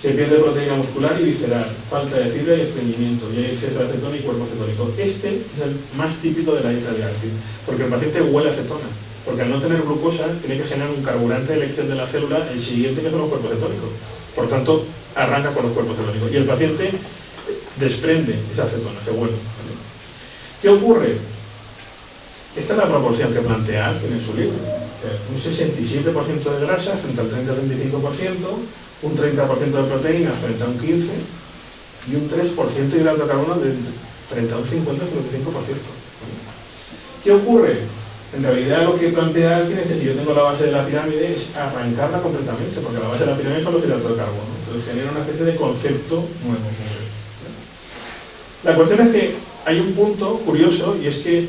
Se pierde proteína muscular y visceral, falta de fibra y estreñimiento, y hay exceso de acetona y cuerpo cetónico. Este es el más típico de la dieta de Atkins, porque el paciente huele a acetona, porque al no tener glucosa, tiene que generar un carburante de elección de la célula, el siguiente que son los cuerpos cetónicos. Por tanto, arranca con los cuerpos cetónicos, y el paciente desprende esa acetona, se huele, ¿vale? ¿Qué ocurre? Esta es la proporción que plantea Atkins en su libro. Un 67% de grasa frente al 30-35%, un 30% de proteínas frente a un 15% y un 3% de hidrato de carbono frente a un 50-55%. ¿Qué ocurre? En realidad lo que plantea Atkins es que si yo tengo la base de la pirámide es arrancarla completamente, porque la base de la pirámide son los hidratos de carbono. Entonces genera una especie de concepto nuevo. La cuestión es que hay un punto curioso, y es que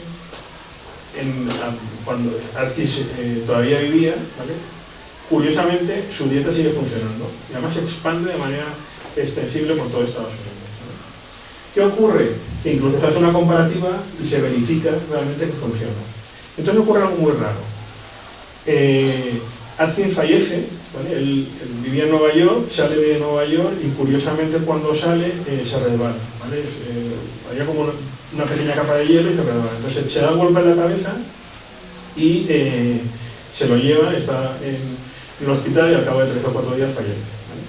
cuando Atkins todavía vivía, ¿vale?, curiosamente su dieta sigue funcionando y además se expande de manera extensible por todo Estados Unidos, ¿vale? ¿Qué ocurre? Que incluso se hace una comparativa y se verifica realmente que funciona. Entonces ocurre algo muy raro. Atkins fallece, ¿vale? Él vivía en Nueva York, sale de Nueva York y curiosamente cuando sale se resbala, ¿vale? Había como una pequeña capa de hielo y se resbala. Entonces se da un golpe en la cabeza y se lo lleva, está en el hospital y al cabo de 3 o 4 días fallece, ¿vale?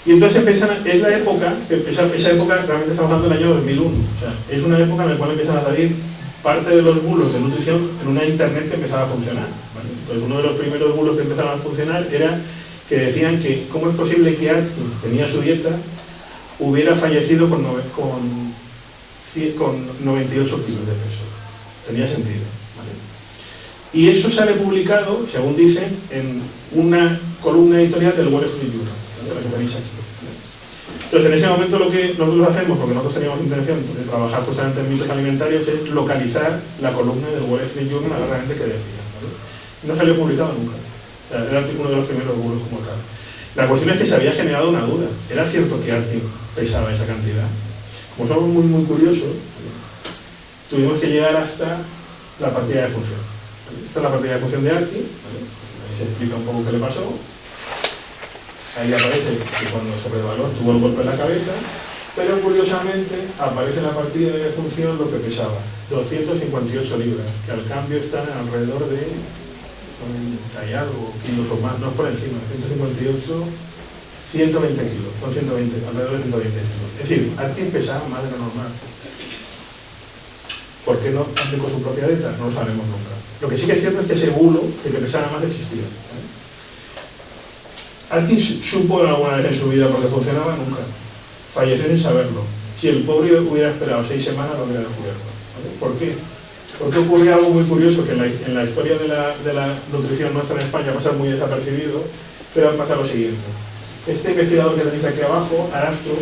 Y entonces es la época, esa época realmente estamos hablando del año 2001, o sea, es una época en la cual empiezan a salir parte de los bulos de nutrición en una internet que empezaba a funcionar, ¿vale? Entonces uno de los primeros bulos que empezaban a funcionar era que decían que cómo es posible que Atkins tenía su dieta, hubiera fallecido con 98 kilos de peso. Tenía sentido, ¿vale? Y eso sale publicado, según dicen, en una columna editorial del Wall Street Journal, ¿vale?, la que tenéis aquí, ¿vale? Entonces, en ese momento lo que nosotros hacemos, porque nosotros teníamos intención de trabajar justamente en mitos alimentarios, es localizar la columna del Wall Street Journal a ver realmente qué decía, ¿vale? Y no salió publicado nunca. O sea, era uno de los primeros bulos como tal. La cuestión es que se había generado una duda. ¿Era cierto que Atkins pesaba esa cantidad? Como somos muy, muy curiosos, ¿vale?, tuvimos que llegar hasta la partida de función, ¿vale? Esta es la partida de función de Atkins, ¿vale? Ahí se explica un poco qué le pasó. Ahí aparece que cuando se resbaló tuvo el golpe en la cabeza, pero curiosamente aparece en la partida de función lo que pesaba, 258 libras, que al cambio están alrededor de 30 y algo kilos o más, no por encima, 158, 120 kilos, son 120, alrededor de 120 kilos. Es decir, Atkins pesaba más de lo normal. ¿Por qué no aplicó su propia dieta? No lo sabemos nunca. Lo que sí que es cierto es que ese bulo de que pesaba más existía, ¿vale? Atkins supo alguna vez en su vida porque funcionaba, nunca. Falleció sin saberlo. Si el pobre hubiera esperado 6 semanas lo hubiera descubierto. ¿Vale? ¿Por qué? Porque ocurre algo muy curioso que en la historia de la nutrición nuestra en España pasa muy desapercibido, pero pasa lo siguiente. Este investigador que tenéis aquí abajo, Arastro,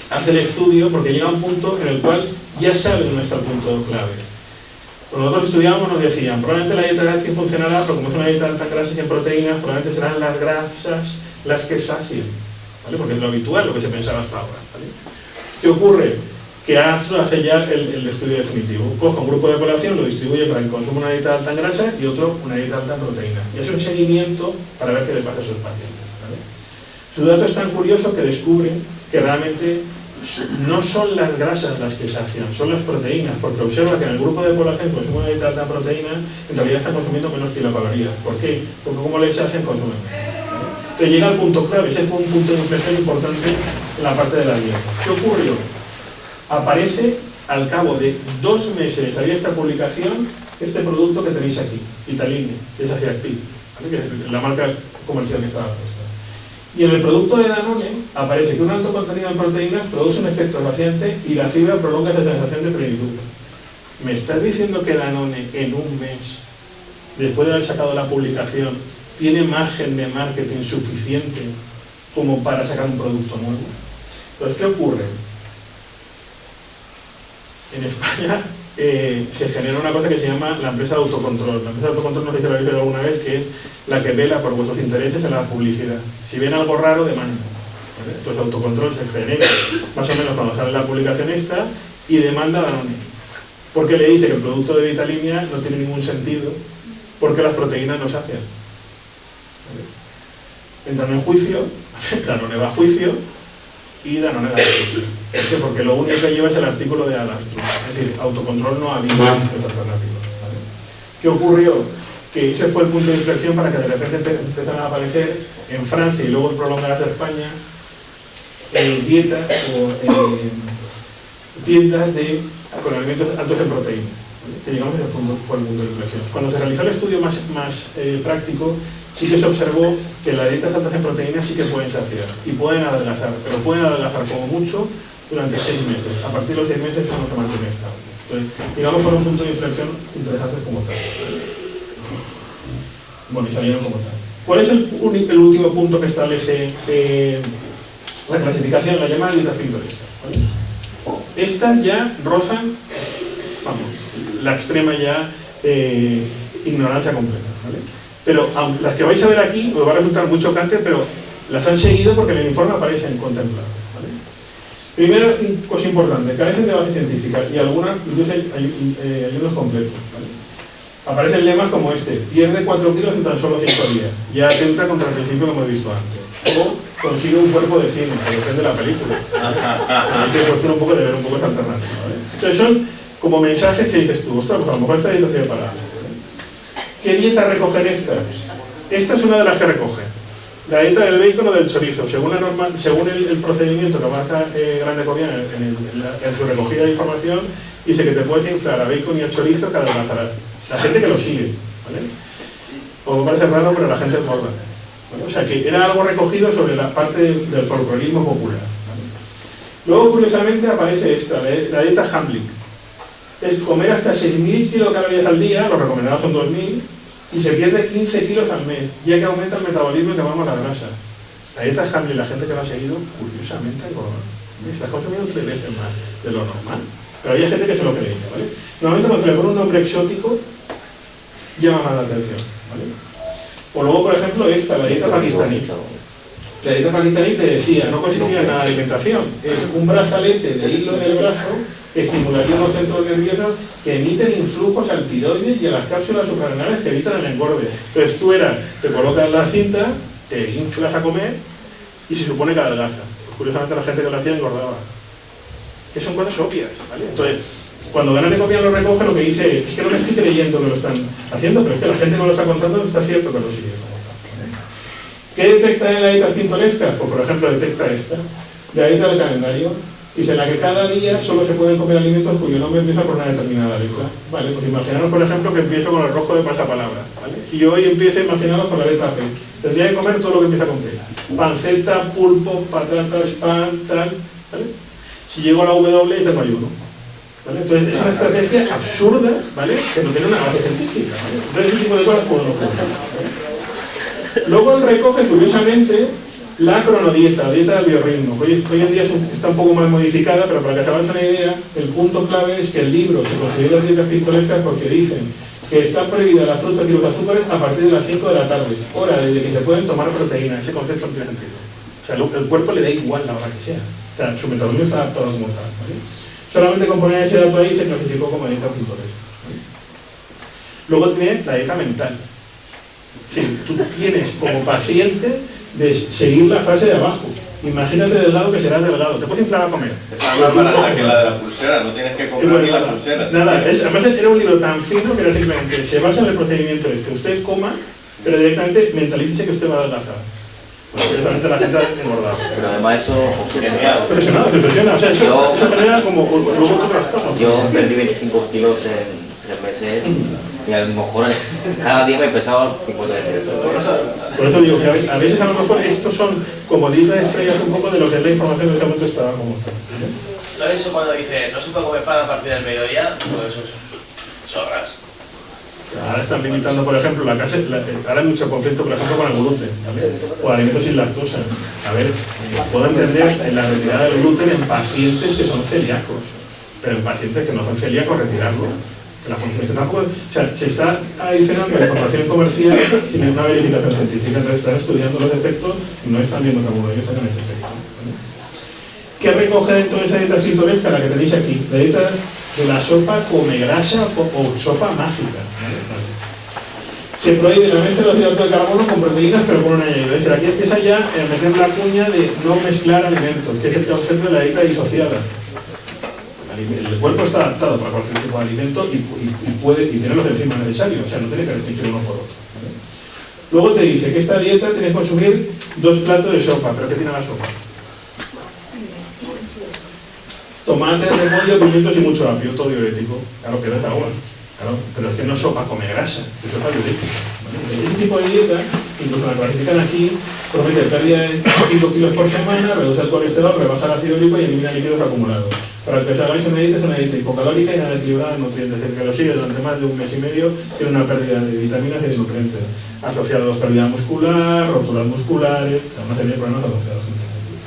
hace el estudio porque llega a un punto en el cual ya sabe dónde está el punto clave. Cuando nosotros estudiábamos nos decían, probablemente la dieta de Atkins funcionará, pero como es una dieta de altas grasas y en proteínas, probablemente serán las grasas las que sacien, ¿vale? Porque es lo habitual, lo que se pensaba hasta ahora, ¿vale? ¿Qué ocurre? Que Arastro hace ya el estudio definitivo. Coge un grupo de población, lo distribuye para que consuma una dieta alta en grasa y otro una dieta alta en proteína. Y hace un seguimiento para ver qué le pasa a sus pacientes, ¿vale? Su dato es tan curioso que descubren que realmente no son las grasas las que sacian, son las proteínas, porque observa que en el grupo de población que consume una dieta alta en proteína, en realidad están consumiendo menos kilocalorías. ¿Por qué? Porque como les hacen, consumen menos. Que llega al punto clave, ese fue un punto de inflexión importante en la parte de la dieta. ¿Qué ocurrió? Aparece al cabo de 2 meses de salir esta publicación, este producto que tenéis aquí, Vitaline, que es Aciactil, ¿vale? Que es la marca comercial que estaba puesta. Y en el producto de Danone aparece que un alto contenido en proteínas produce un efecto saciante y la fibra prolonga esa sensación de plenitud. ¿Me estás diciendo que Danone en un mes, después de haber sacado la publicación, tiene margen de marketing suficiente como para sacar un producto nuevo? Entonces, ¿qué ocurre? En España se genera una cosa que se llama la empresa de autocontrol. La empresa de autocontrol, no sé si lo habéis oído alguna vez, que es la que vela por vuestros intereses en la publicidad. Si ven algo raro, demanda, ¿vale? Entonces, autocontrol se genera más o menos cuando sale la publicación esta y demanda a Danone. Porque le dice que el producto de Vitalinia no tiene ningún sentido porque las proteínas no sacian. Entran en juicio, Danone va a juicio y Danone da juicio. ¿Por qué? Porque lo único que lleva es el artículo de Arastro. Es decir, autocontrol no había listos alternativos, ¿vale? ¿Qué ocurrió? Que ese fue el punto de inflexión para que de repente empezaran a aparecer en Francia y luego prolongadas a España dietas o tiendas con alimentos altos en proteínas, ¿vale? Que digamos ese fue el punto de inflexión. Cuando se realizó el estudio más práctico, sí que se observó que las dietas altas en proteínas sí que pueden saciar y pueden adelgazar, pero pueden adelgazar como mucho durante 6 meses. A partir de los 6 meses uno se mantiene estable. Entonces, digamos, fue un punto de inflexión interesante como tal. Bueno, y salieron como tal. ¿Cuál es el último punto que establece la clasificación? La llamada dietas pintorescas, ¿vale? Estas ya rozan, vamos, la extrema ya ignorancia completa, ¿vale? Pero las que vais a ver aquí os va a resultar muy chocante, pero las han seguido porque en el informe aparecen contempladas, ¿vale? Primero, cosa importante, carecen de base científica y algunas incluso hay unos completos, ¿vale? Aparecen lemas como este: pierde 4 kilos en tan solo 5 días, ya atenta contra el principio que hemos visto antes, o consigue un cuerpo de cine, que depende de la película. Hay que cuestión un poco de ver un poco esta alternativa, ¿vale? Entonces son como mensajes que dices tú, ostras, pues a lo mejor esta dieta sirve para algo. ¿Qué dieta recogen estas? Esta es una de las que recoge. La dieta del bacon o del chorizo, según el procedimiento que marca Grande Cobian en su recogida de información, dice que te puedes inflar a bacon y a chorizo que adelgazarás. La gente que lo sigue, ¿vale? O me parece raro, pero la gente engorda, ¿vale? O sea que era algo recogido sobre la parte del folclorismo popular, ¿vale? Luego, curiosamente, aparece esta, la dieta Hamblick. Es comer hasta 6.000 kilocalorías al día, lo recomendado son 2.000, y se pierde 15 kilos al mes, ya que aumenta el metabolismo y quemamos la grasa. La dieta Hamblick, la gente que lo ha seguido, curiosamente engorda. Está consumiendo 3 veces más de lo normal. Pero hay gente que se lo cree, ¿vale? Normalmente cuando se le pone un nombre exótico, llama más la atención, ¿vale? O luego, por ejemplo, esta, la dieta pakistaní. La dieta pakistaní te decía, no consistía en nada de alimentación, es un brazalete de hilo en el brazo que estimularía unos centros nerviosos que emiten influjos al tiroides y a las cápsulas suprarrenales que evitan el engorde. Entonces tú te colocas la cinta, te inflas a comer y se supone que adelgaza. Pues, curiosamente la gente que lo hacía engordaba. Que son cosas obvias, ¿vale? Entonces, cuando Grande Cobian lo recoge, lo que dice es que no me estoy creyendo que lo están haciendo, pero es que la gente no lo está contando, está cierto que lo sigue como tal, ¿vale? ¿Qué detecta en la dieta pintoresca? Pues por ejemplo detecta esta, de la dieta del calendario, dice en la que cada día solo se pueden comer alimentos cuyo nombre empieza por una determinada letra. Vale, pues imaginaros por ejemplo que empiezo con el rojo de pasapalabra, ¿vale? Y hoy empiezo a imaginaros con la letra P. Tendría que comer todo lo que empieza con P. Panceta, pulpo, patatas, pan, tal, ¿vale? Si llego a la W tengo ayuno. ¿Vale? Entonces es una estrategia absurda, ¿vale? Que no tiene una base científica, ¿vale? Entonces ese tipo de cosas podemos hacer, ¿vale? Luego él recoge, curiosamente, la cronodieta, dieta del biorritmo. Hoy en día está un poco más modificada, pero para que se hagan una idea, el punto clave es que el libro se considera dietas pintorescas porque dicen que están prohibidas las frutas y los azúcares a partir de las 5 de la tarde, hora desde que se pueden tomar proteínas. Ese concepto no tiene sentido. O sea, el cuerpo le da igual la hora que sea. O sea, su metabolismo está adaptado como tal, ¿vale? Solamente con poner ese dato ahí se clasificó como dieta pintoresca, ¿vale? Luego tiene la dieta mental. Sí, tú tienes como paciente de seguir la frase de abajo. Imagínate delgado que serás delgado. Te puedes inflar a comer. Está más barata que la de la pulsera, no tienes que comprar ni la pulsera. Nada, además era un libro tan fino que era simplemente se basa en el procedimiento este. Usted coma, pero directamente mentalícese que usted va a adelgazar. Pues directamente la gente ha engordado. Pero además eso Presionado, se presiona. O sea, eso genera como luego otro trastorno. yo perdí 25 kilos en 3 meses y a lo mejor cada día me pesaba 50 kilos. Por eso digo que a veces a lo mejor estos son como dietas estrellas un poco de lo que es la información en este momento está como tal. ¿No es eso cuando dice no se puede comer pan a partir del mediodía? Pues eso es sobras. Ahora están limitando, por ejemplo, ahora hay mucho conflicto, por ejemplo, con el gluten, ¿vale? O alimentos sin lactosa. A ver, puedo entender la retirada del gluten en pacientes que son celíacos, pero en pacientes que no son celíacos, retirarlo. Que la función tampoco, o sea, se está adicionando información comercial sin una verificación científica, entonces están estudiando los efectos y no están viendo que alguno de ellos tenga ese efecto, ¿vale? ¿Qué recoge dentro de esa dieta pintoresca? La que tenéis aquí, la dieta de la sopa come grasa o sopa mágica, ¿vale? Se prohíbe la mezcla de hidratos de carbono con proteínas, pero con un añadido. Es decir, aquí empieza ya a meter la cuña de no mezclar alimentos, que es el concepto de la dieta disociada. El cuerpo está adaptado para cualquier tipo de alimento y tiene los enzimas necesarios, o sea, no tiene que restringir uno por otro, ¿vale? Luego te dice que esta dieta tienes que consumir 2 platos de sopa, pero ¿qué tiene la sopa? Tomate, repollo, pimientos y mucho apio, todo diurético. Claro que no es agua, claro, pero es que no sopa come grasa, es sopa diurética, ¿vale? Ese tipo de dieta, incluso la clasifican aquí, promete pérdida de 5 kilos por semana, reduce el colesterol, rebaja el ácido úrico y elimina líquidos acumulados. Para que os hagáis una dieta, es una dieta hipocalórica y nada equilibrada en nutrientes. Es decir, que lo sigue durante más de un mes y medio, tiene una pérdida de vitaminas y de nutrientes, asociados a pérdida muscular, roturas musculares, una serie de problemas asociados en ese sentido.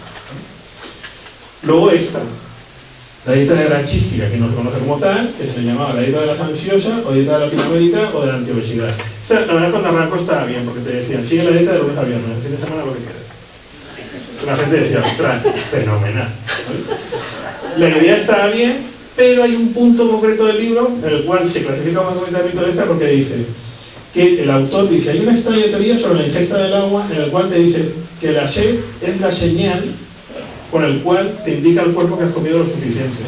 Luego esta, la dieta de la chística, que no se conoce como tal, que se le llamaba la dieta de las ansiosas, o dieta de Latinoamérica, o de la antiobesidad. Esta, la verdad, cuando arrancó estaba bien, porque te decían, sigue la dieta de lunes a viernes, el fin de semana lo que quieras. La gente decía, ostras, fenomenal, ¿vale? La idea estaba bien, pero hay un punto concreto del libro en el cual se clasifica como dieta pintoresca porque dice que el autor dice, hay una extraña teoría sobre la ingesta del agua en el cual te dice que la sed es la señal con el cual te indica el cuerpo que has comido lo suficiente.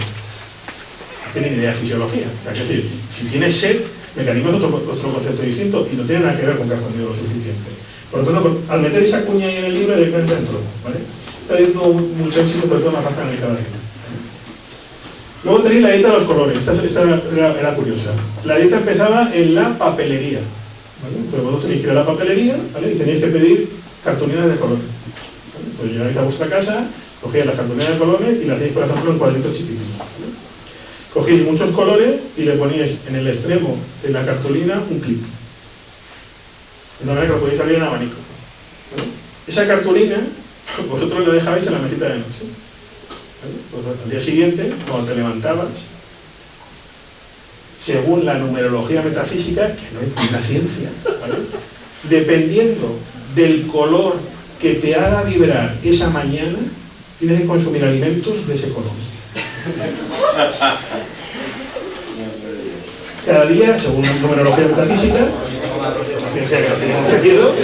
No tiene ni idea de fisiología. Es decir, si tienes sed, mecanismo es otro concepto distinto y no tiene nada que ver con que has comido lo suficiente. Por lo tanto, al meter esa cuña ahí en el libro, directamente dentro, ¿vale? Está teniendo mucho éxito, sobre todo en la parte analizada. Luego tenéis la dieta de los colores. Esta era curiosa. La dieta empezaba en la papelería, ¿vale? Entonces vosotros tenéis que ir a la papelería, ¿vale? Y tenéis que pedir cartulinas de colores, ¿vale? Entonces llegáis a vuestra casa, cogéis las cartulinas de colores y las hacéis, por ejemplo, en cuadritos chiquititos, ¿vale? Cogéis muchos colores y le poníais en el extremo de la cartulina un clic. De manera que lo podéis abrir en abanico, ¿vale? Esa cartulina vosotros la dejabais en la mesita de noche. Pues al día siguiente, cuando te levantabas, según la numerología metafísica, que no es una ciencia, ¿vale? Dependiendo del color que te haga vibrar esa mañana, tienes que consumir alimentos de ese color. Cada día, según la numerología metafísica, la ciencia que no tenemos sentido,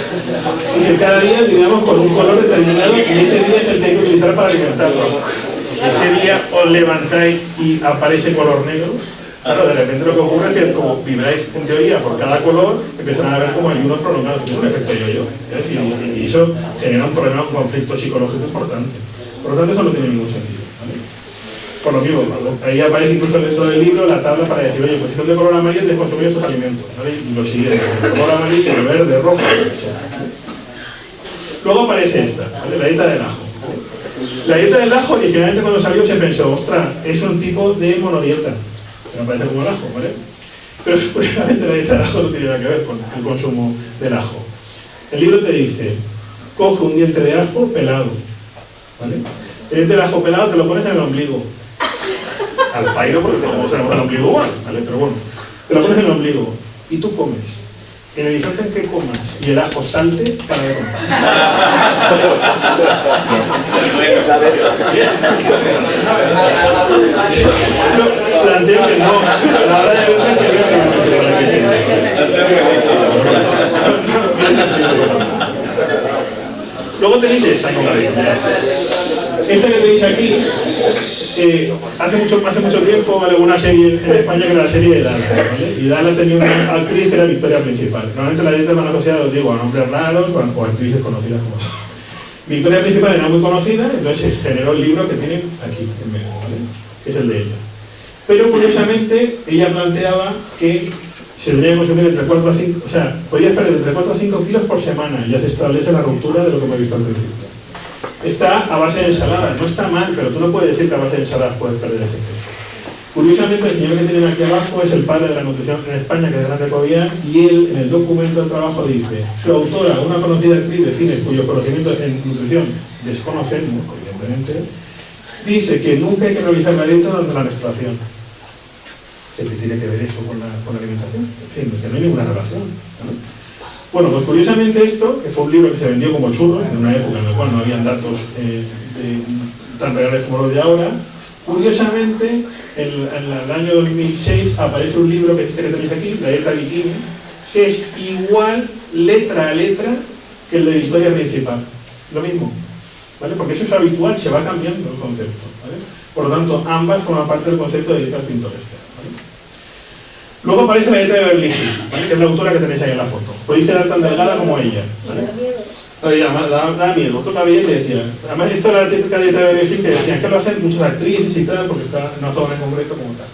dice cada día vibramos con un color determinado y ese día es el que hay que utilizar para alimentarlo. Si ese día os levantáis y aparece color negro, claro, de repente lo que ocurre es que como vibráis en teoría por cada color, empiezan a ver como ayunos prolongados, es un efecto yo-yo. Es decir, y eso genera un problema, un conflicto psicológico importante. Por lo tanto, eso no tiene ningún sentido, ¿vale? Por lo mismo, ahí aparece incluso dentro del libro la tabla para decir, oye, pues si son de color amarillo, tienes que consumir estos alimentos, ¿vale? Y lo siguiente, color amarillo, verde, rojo, lo que sea, ¿vale? Luego aparece esta, ¿vale? La dieta del ajo. La dieta del ajo, originalmente cuando salió se pensó, ostras, es un tipo de monodieta, que me parece como el ajo, ¿vale? Pero curiosamente la dieta del ajo no tiene nada que ver con el consumo del ajo. El libro te dice, coge un diente de ajo pelado, ¿vale? El diente del ajo pelado te lo pones en el ombligo. Al pairo, porque todos tenemos el ombligo igual, ¿vale? Pero bueno, te lo pones en el ombligo y tú comes. En el instante en que comas y el ajo salte, para de comer. Yo planteo que no, la hora de verla que luego tenéis esta concreta. Esta que tenéis aquí, hace mucho tiempo, ¿vale? Una serie en España que era la serie de Dallas, ¿vale? Y Dallas tenía una actriz que era Victoria Principal. Normalmente las dietas van asociadas, os digo, a nombres raros o a actrices conocidas como Victoria Principal era muy conocida, entonces se generó el libro que tienen aquí en medio, ¿vale? Que es el de ella. Pero curiosamente, ella planteaba que se tenía que consumir entre 4 a 5, o sea, podías perder entre 4 a 5 kilos por semana, ya se establece la ruptura de lo que hemos visto al principio. Está a base de ensaladas, no está mal, pero tú no puedes decir que a base de ensaladas puedes perder ese peso. Curiosamente, el señor que tienen aquí abajo es el padre de la nutrición en España, que es Grande Cobian, y él, en el documento del trabajo, dice: su autora, una conocida actriz de cine cuyos conocimientos en nutrición desconocemos, evidentemente, dice que nunca hay que realizar la dieta durante la menstruación. ¿Qué tiene que ver eso con la alimentación? En fin, que no hay ninguna relación, ¿no? Bueno, pues curiosamente esto, que fue un libro que se vendió como churro, en una época en la cual no habían datos tan reales como los de ahora, curiosamente, en el año 2006 aparece un libro que es este que tenéis aquí, La dieta bikini, que es igual, letra a letra, que el de Victoria Principal. Lo mismo, ¿vale? Porque eso es habitual, se va cambiando el concepto, ¿vale? Por lo tanto, ambas forman parte del concepto de dietas pintorescas, ¿vale? Luego aparece la dieta de Beverly Hills, ¿vale? Que es la autora que tenéis ahí en la foto. Podéis quedar tan delgada como ella, ¿vale? Da miedo. Vosotros la veíais y decía, además esto era la típica dieta de Beverly Hills que decían que lo hacen muchas actrices y tal, porque está en una zona en concreto como tal.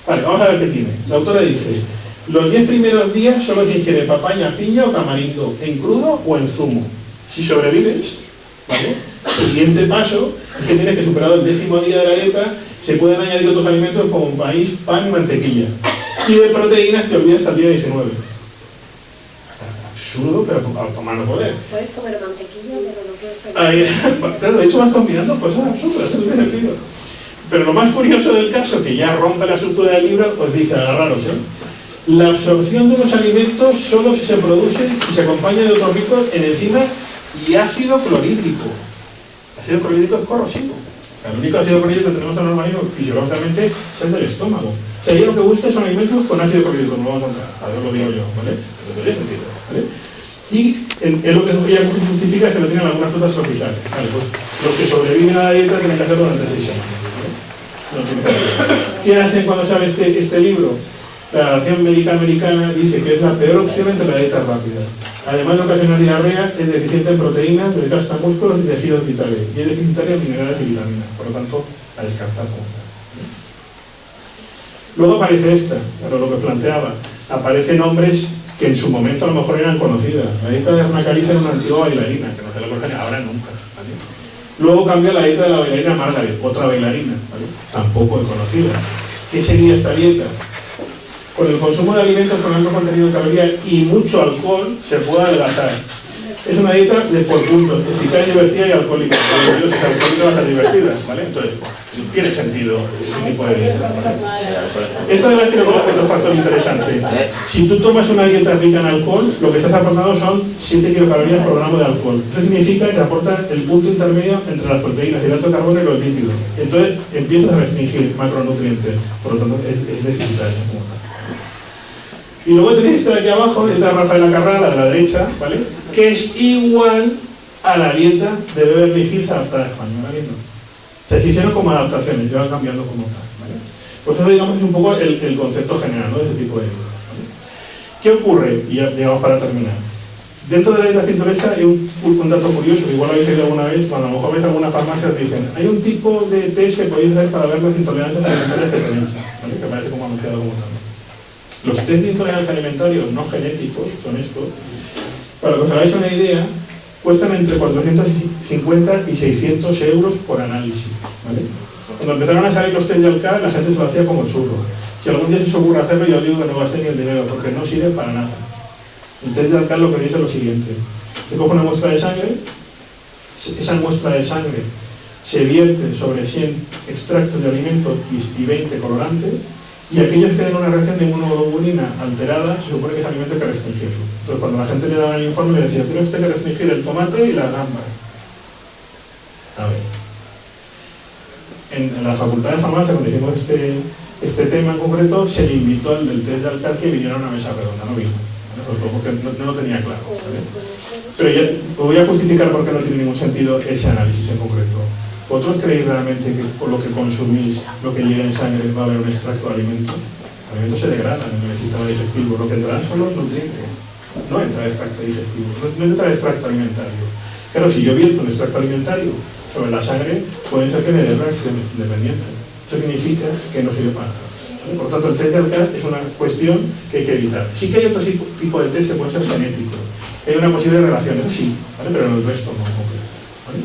Vale, vamos a ver qué tiene. La autora dice: los 10 primeros días solo se ingiere papaya, piña o tamarindo, en crudo o en zumo. Si sobrevives, ¿vale? El siguiente paso es que tienes que, superado el 10º día de la dieta, se pueden añadir otros alimentos como maíz, pan y mantequilla. Y de proteínas te olvidas al día 19. Absurdo, pero a mano poder. Puedes comer mantequilla, pero no puedes comer. Claro, de hecho vas combinando cosas absurdas, no tiene sentido. Pero lo más curioso del caso, que ya rompe la estructura del libro, os dice, agarraros, ¿eh? La absorción de unos alimentos solo si se produce si se acompaña de otros ricos en enzimas y ácido clorhídrico. El ácido clorhídrico es corrosivo. El único ácido clorhídrico que tenemos en el organismo fisiológicamente es el del estómago. O sea, yo lo que busco son alimentos con ácido clorhídrico, no lo voy a encontrar, a ver, lo digo yo, ¿vale? Pero tiene sentido, ¿vale? Y es lo que ella justifica, es que lo tienen algunas frutas tropicales. Vale, pues los que sobreviven a la dieta tienen que hacerlo durante 6 semanas, ¿vale? No tiene sentido. ¿Qué hacen cuando sale este libro? La Asociación Médica Americana dice que es la peor opción entre la dieta rápida. Además de ocasionar diarrea, es deficiente en proteínas, desgasta músculos y tejidos vitales, y es deficitaria en minerales y vitaminas, por lo tanto, a descartar como tal. Luego aparece esta, claro, lo que planteaba. Aparecen nombres que en su momento a lo mejor eran conocidas. La dieta de Erna Caliza era una antigua bailarina, que no se la conocen ahora nunca, ¿vale? Luego cambió la dieta de la bailarina Margaret, otra bailarina, ¿vale? Tampoco es conocida. ¿Qué sería esta dieta? Con el consumo de alimentos con alto contenido en calorías y mucho alcohol se puede adelgazar. Es una dieta de por puntos, eficaz, divertida y alcohólica. Si es alcohólica va a ser divertida, ¿vale? Entonces, tiene sentido ese tipo de dieta, ¿vale? Esto además tiene otro factor interesante. Si tú tomas una dieta rica en alcohol, lo que estás aportando son 7 kilocalorías por gramo de alcohol. Eso significa que aporta el punto intermedio entre las proteínas, hidrato de carbono y los lípidos. Entonces, empiezas a restringir macronutrientes, por lo tanto, es deficitario como tal. Y luego tenéis esta de aquí abajo, esta de Rafaela Carrà, la de la derecha, ¿vale? Que es igual a la dieta de Beverly Hills adaptada a España, ¿vale? No. O sea, se hicieron como adaptaciones, ya van cambiando como tal, ¿vale? Pues eso, digamos, es un poco el concepto general, ¿no? De ese tipo de dieta, ¿vale? ¿Qué ocurre? Y ya, digamos, para terminar. Dentro de la dieta pintoresca hay un dato curioso, que igual lo habéis oído alguna vez, cuando a lo mejor veis alguna farmacia os dicen: hay un tipo de test que podéis hacer para ver las intolerancias alimentarias que tenéis, ¿vale? Que aparece como anunciado como tal. Los test de intolerancia alimentaria no genéticos son estos. Para que os hagáis una idea, cuestan entre 450 y 600 euros por análisis, ¿vale? Cuando empezaron a salir los test de Alcat, la gente se lo hacía como churro. Si algún día se os ocurre hacerlo, yo os digo que no gastéis ni el dinero, porque no sirve para nada. El test de Alcat lo que dice es lo siguiente: se coge una muestra de sangre, esa muestra de sangre se vierte sobre 100 extractos de alimentos y 20 colorantes, y aquellos que den una reacción de inmunoglobulina alterada, se supone que ese alimento hay que restringirlo. Entonces, cuando la gente le daba el informe, le decía: tiene usted que restringir el tomate y la gamba. A ver. En la Facultad de Farmacia, cuando hicimos este tema en concreto, se le invitó al del test de Alcat que viniera a una mesa redonda, no vino, ¿vale? Sobre todo porque no lo tenía claro, ¿vale? Pero ya os voy a justificar por qué no tiene ningún sentido ese análisis en concreto. ¿Vosotros creéis realmente que con lo que consumís, lo que llega en sangre, va a haber un extracto de alimento? Los alimentos se degradan en el sistema digestivo, lo que entrarán son los nutrientes, no entra el extracto digestivo, no entra el extracto alimentario. Claro, si yo vierto un extracto alimentario sobre la sangre, pueden ser que me dé reacciones independientes. Eso significa que no sirve para nada, ¿vale? Por tanto, el test de Alcat es una cuestión que hay que evitar. Sí que hay otro tipo de test que pueden ser genéticos, hay una posible relación, eso sí, ¿vale? Pero en el resto no, ¿vale?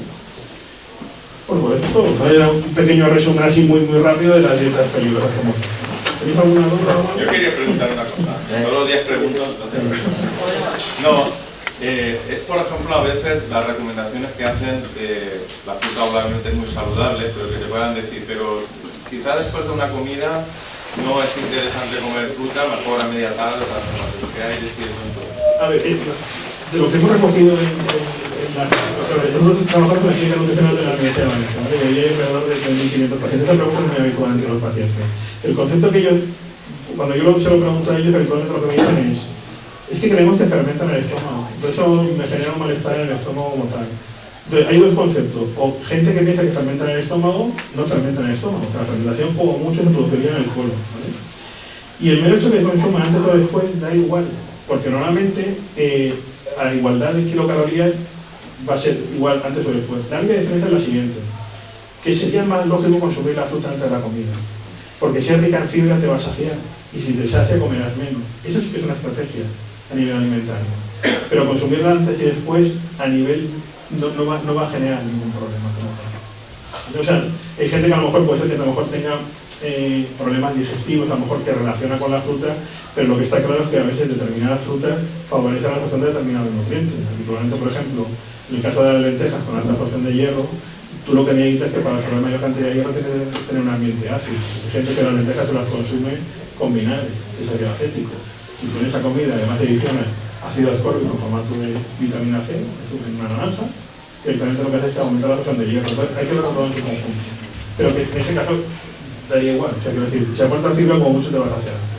Bueno, pues esto era un pequeño resumen así muy rápido de las dietas peligrosas como esta. ¿Tenéis alguna duda? Yo quería preguntar una cosa. Todos los días pregunto, entonces... No, es por ejemplo a veces las recomendaciones que hacen de la fruta obviamente es muy saludable, pero que te puedan decir, pero quizá después de una comida no es interesante comer fruta, mejor a media tarde, o que hay decir eso. A ver, de lo que hemos recogido nosotros trabajamos en la clínica nutricional de la Universidad de Valencia, ¿vale? Y ahí hay alrededor de 3.500 pacientes. Esta pregunta es muy habitual entre los pacientes. El concepto que ellos, cuando yo se lo pregunto a ellos, habitualmente lo que me dicen es que creemos que fermentan el estómago. Por eso me genera un malestar en el estómago como tal. Entonces, hay dos conceptos: o gente que piensa que fermenta en el estómago, no fermenta en el estómago. O sea, la fermentación como mucho se produciría en el colon, ¿vale? Y el mero hecho que consuma antes o después da igual, porque normalmente a igualdad de kilocalorías va a ser igual antes o después. La única diferencia es la siguiente: que sería más lógico consumir la fruta antes de la comida, porque si es rica en fibra te va a saciar, y si te sacia comerás menos. Eso sí que es una estrategia a nivel alimentario, pero consumirla antes y después a nivel no va a generar ningún problema como tal. O sea, hay gente que a lo mejor puede ser que a lo mejor tenga problemas digestivos, a lo mejor que relaciona con la fruta, pero lo que está claro es que a veces determinadas frutas favorecen la absorción de determinados nutrientes. Habitualmente, por ejemplo, en el caso de las lentejas con alta absorción de hierro, tú lo que necesitas es que para absorber mayor cantidad de hierro tienes que tener un ambiente ácido. Hay gente que las lentejas se las consume con vinagre, que es ácido acético. Si tú en esa comida además adicionas ácido ascórbico en formato de vitamina C, en una naranja, directamente lo que hace es que aumenta la absorción de hierro. Entonces hay que verlo todo en su conjunto. Pero que en ese caso daría igual. O sea, quiero decir, si aportas fibra, como mucho te vas a hacer antes.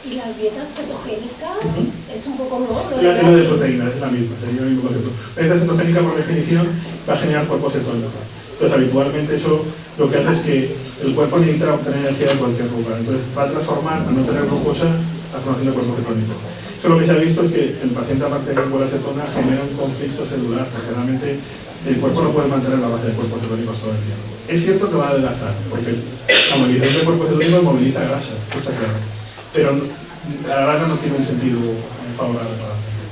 ¿Y las dietas cetogénicas? Es un poco nuevo. La de proteínas es la misma, sería el mismo concepto. La dieta cetogénica, por definición, va a generar cuerpo cetónico. Entonces, habitualmente eso lo que hace es que el cuerpo necesita obtener energía de cualquier lugar. Entonces, va a transformar, al no tener glucosa, la formación de cuerpo cetónico. Eso lo que se ha visto es que el paciente, aparte de que huele a cetona, genera un conflicto celular, porque realmente el cuerpo no puede mantener la base de cuerpos cetónicos todo el tiempo. Es cierto que va a adelgazar, porque la movilización de cuerpos cetónicos moviliza grasa, esto está claro. Pero a la larga no tiene un sentido favorable para hacerlo.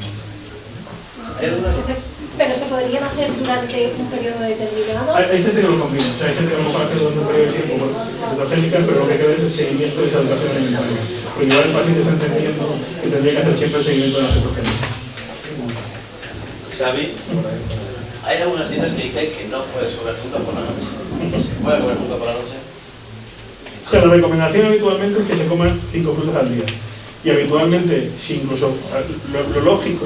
Pero se podrían hacer durante un periodo determinado. Hay gente que lo combina, o sea, hay gente que a lo mejor hace durante un periodo de tiempo cetogénicas, pero lo que hay que ver es el seguimiento de esa educación alimentaria. Porque igual el paciente está entendiendo que tendría que hacer siempre el seguimiento de la cetogénica. Xavi, hay algunas dietas que dicen que no puedes comer fruta por la noche. ¿Se puede comer fruta por la noche? O sea, la recomendación habitualmente es que se coman 5 frutas al día. Y habitualmente, si incluso lo lógico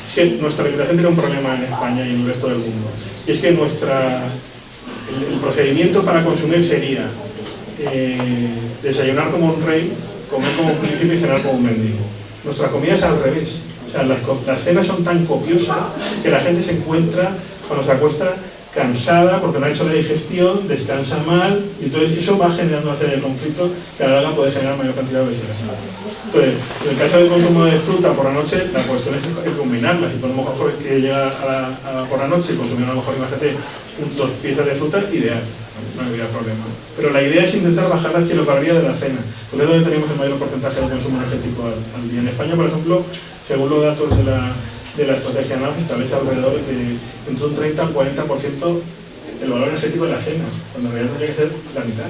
es que nuestra alimentación tiene un problema en España y en el resto del mundo. Y es que el procedimiento para consumir sería desayunar como un rey, comer como un príncipe y cenar como un mendigo. Nuestra comida es al revés. O sea, las cenas son tan copiosas que la gente se encuentra, cuando se acuesta, cansada porque no ha hecho la digestión, descansa mal, y entonces eso va generando una serie de conflictos que a la larga puede generar mayor cantidad de obesidad. Entonces, en el caso del consumo de fruta por la noche, la cuestión es combinarla. Si tú a lo mejor que llega por la noche y consumir a lo mejor, imagínate, 2 piezas de fruta, ideal, no habría problema. Pero la idea es intentar bajar las kilocalorías de la cena, porque es donde tenemos el mayor porcentaje de consumo energético al día. En España, por ejemplo, según los datos de de la estrategia NAF establece alrededor de entre un 30 al 40% el valor energético de las cenas, cuando en realidad tendría que ser la mitad.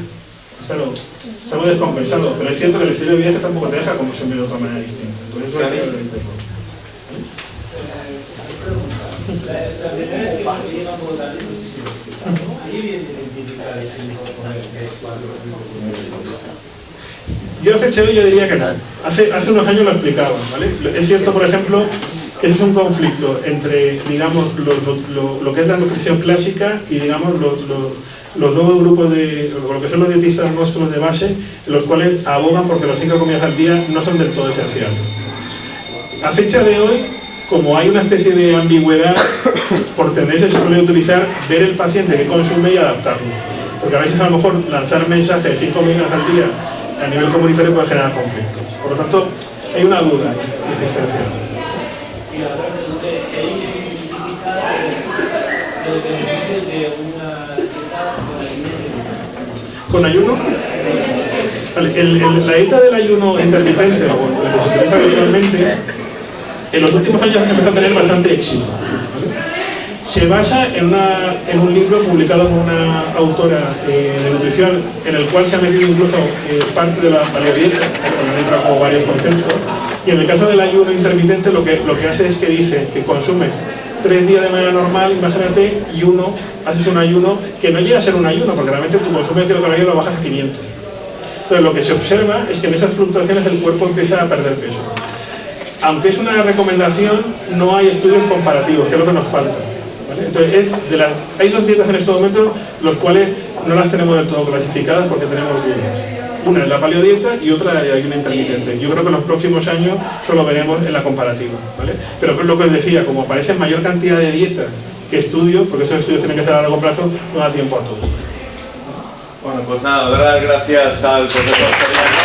Claro, está muy descompensado, pero es cierto que el estilo de vida que tampoco te deja consumir de otra manera distinta. Entonces eso hay que verlo. La primera es que llega un poco tarde, ¿ahí bien identificar ese Yo a fecha de hoy yo diría que no. Hace unos años lo explicaba, ¿vale? Es cierto, por ejemplo, que eso es un conflicto entre, digamos, lo que es la nutrición clásica y, digamos, los nuevos grupos de, lo que son los dietistas nuestros de base, los cuales abogan porque las 5 comidas al día no son del todo esenciales. A fecha de hoy, como hay una especie de ambigüedad, por tendencia se suele utilizar ver el paciente que consume y adaptarlo. Porque a veces a lo mejor lanzar mensajes de 5 comidas al día a nivel comunitario puede generar conflictos. Por lo tanto, hay una duda existencial. Y ahora pregunté, si hay identificado los beneficios de una dieta ¿Con ayuno? Vale, la dieta del ayuno intermitente, o la que se utiliza habitualmente, en los últimos años empezó a tener bastante éxito. Se basa en un libro publicado por una autora de nutrición, en el cual se ha metido incluso parte de la paleodieta, porque entra como varios conceptos. Y en el caso del ayuno intermitente, lo que hace es que dice que consumes 3 días de manera normal, imagínate, y haces un ayuno que no llega a ser un ayuno, porque realmente tu consumo de kilocalorías lo bajas a 500. Entonces lo que se observa es que en esas fluctuaciones el cuerpo empieza a perder peso. Aunque es una recomendación, no hay estudios comparativos, que es lo que nos falta. ¿Vale? Entonces, hay 2 dietas en este momento, los cuales no las tenemos del todo clasificadas porque tenemos dudas. Una es la paleodieta y otra la de ayuno intermitente. Yo creo que en los próximos años solo veremos en la comparativa. ¿Vale? Pero lo que os decía, como aparecen mayor cantidad de dietas que estudios, porque esos estudios tienen que ser a largo plazo, no da tiempo a todo. Bueno, pues nada, dar las gracias al profesor Fernando.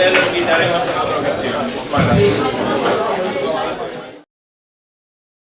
Lo invitaremos en otra ocasión. Bueno.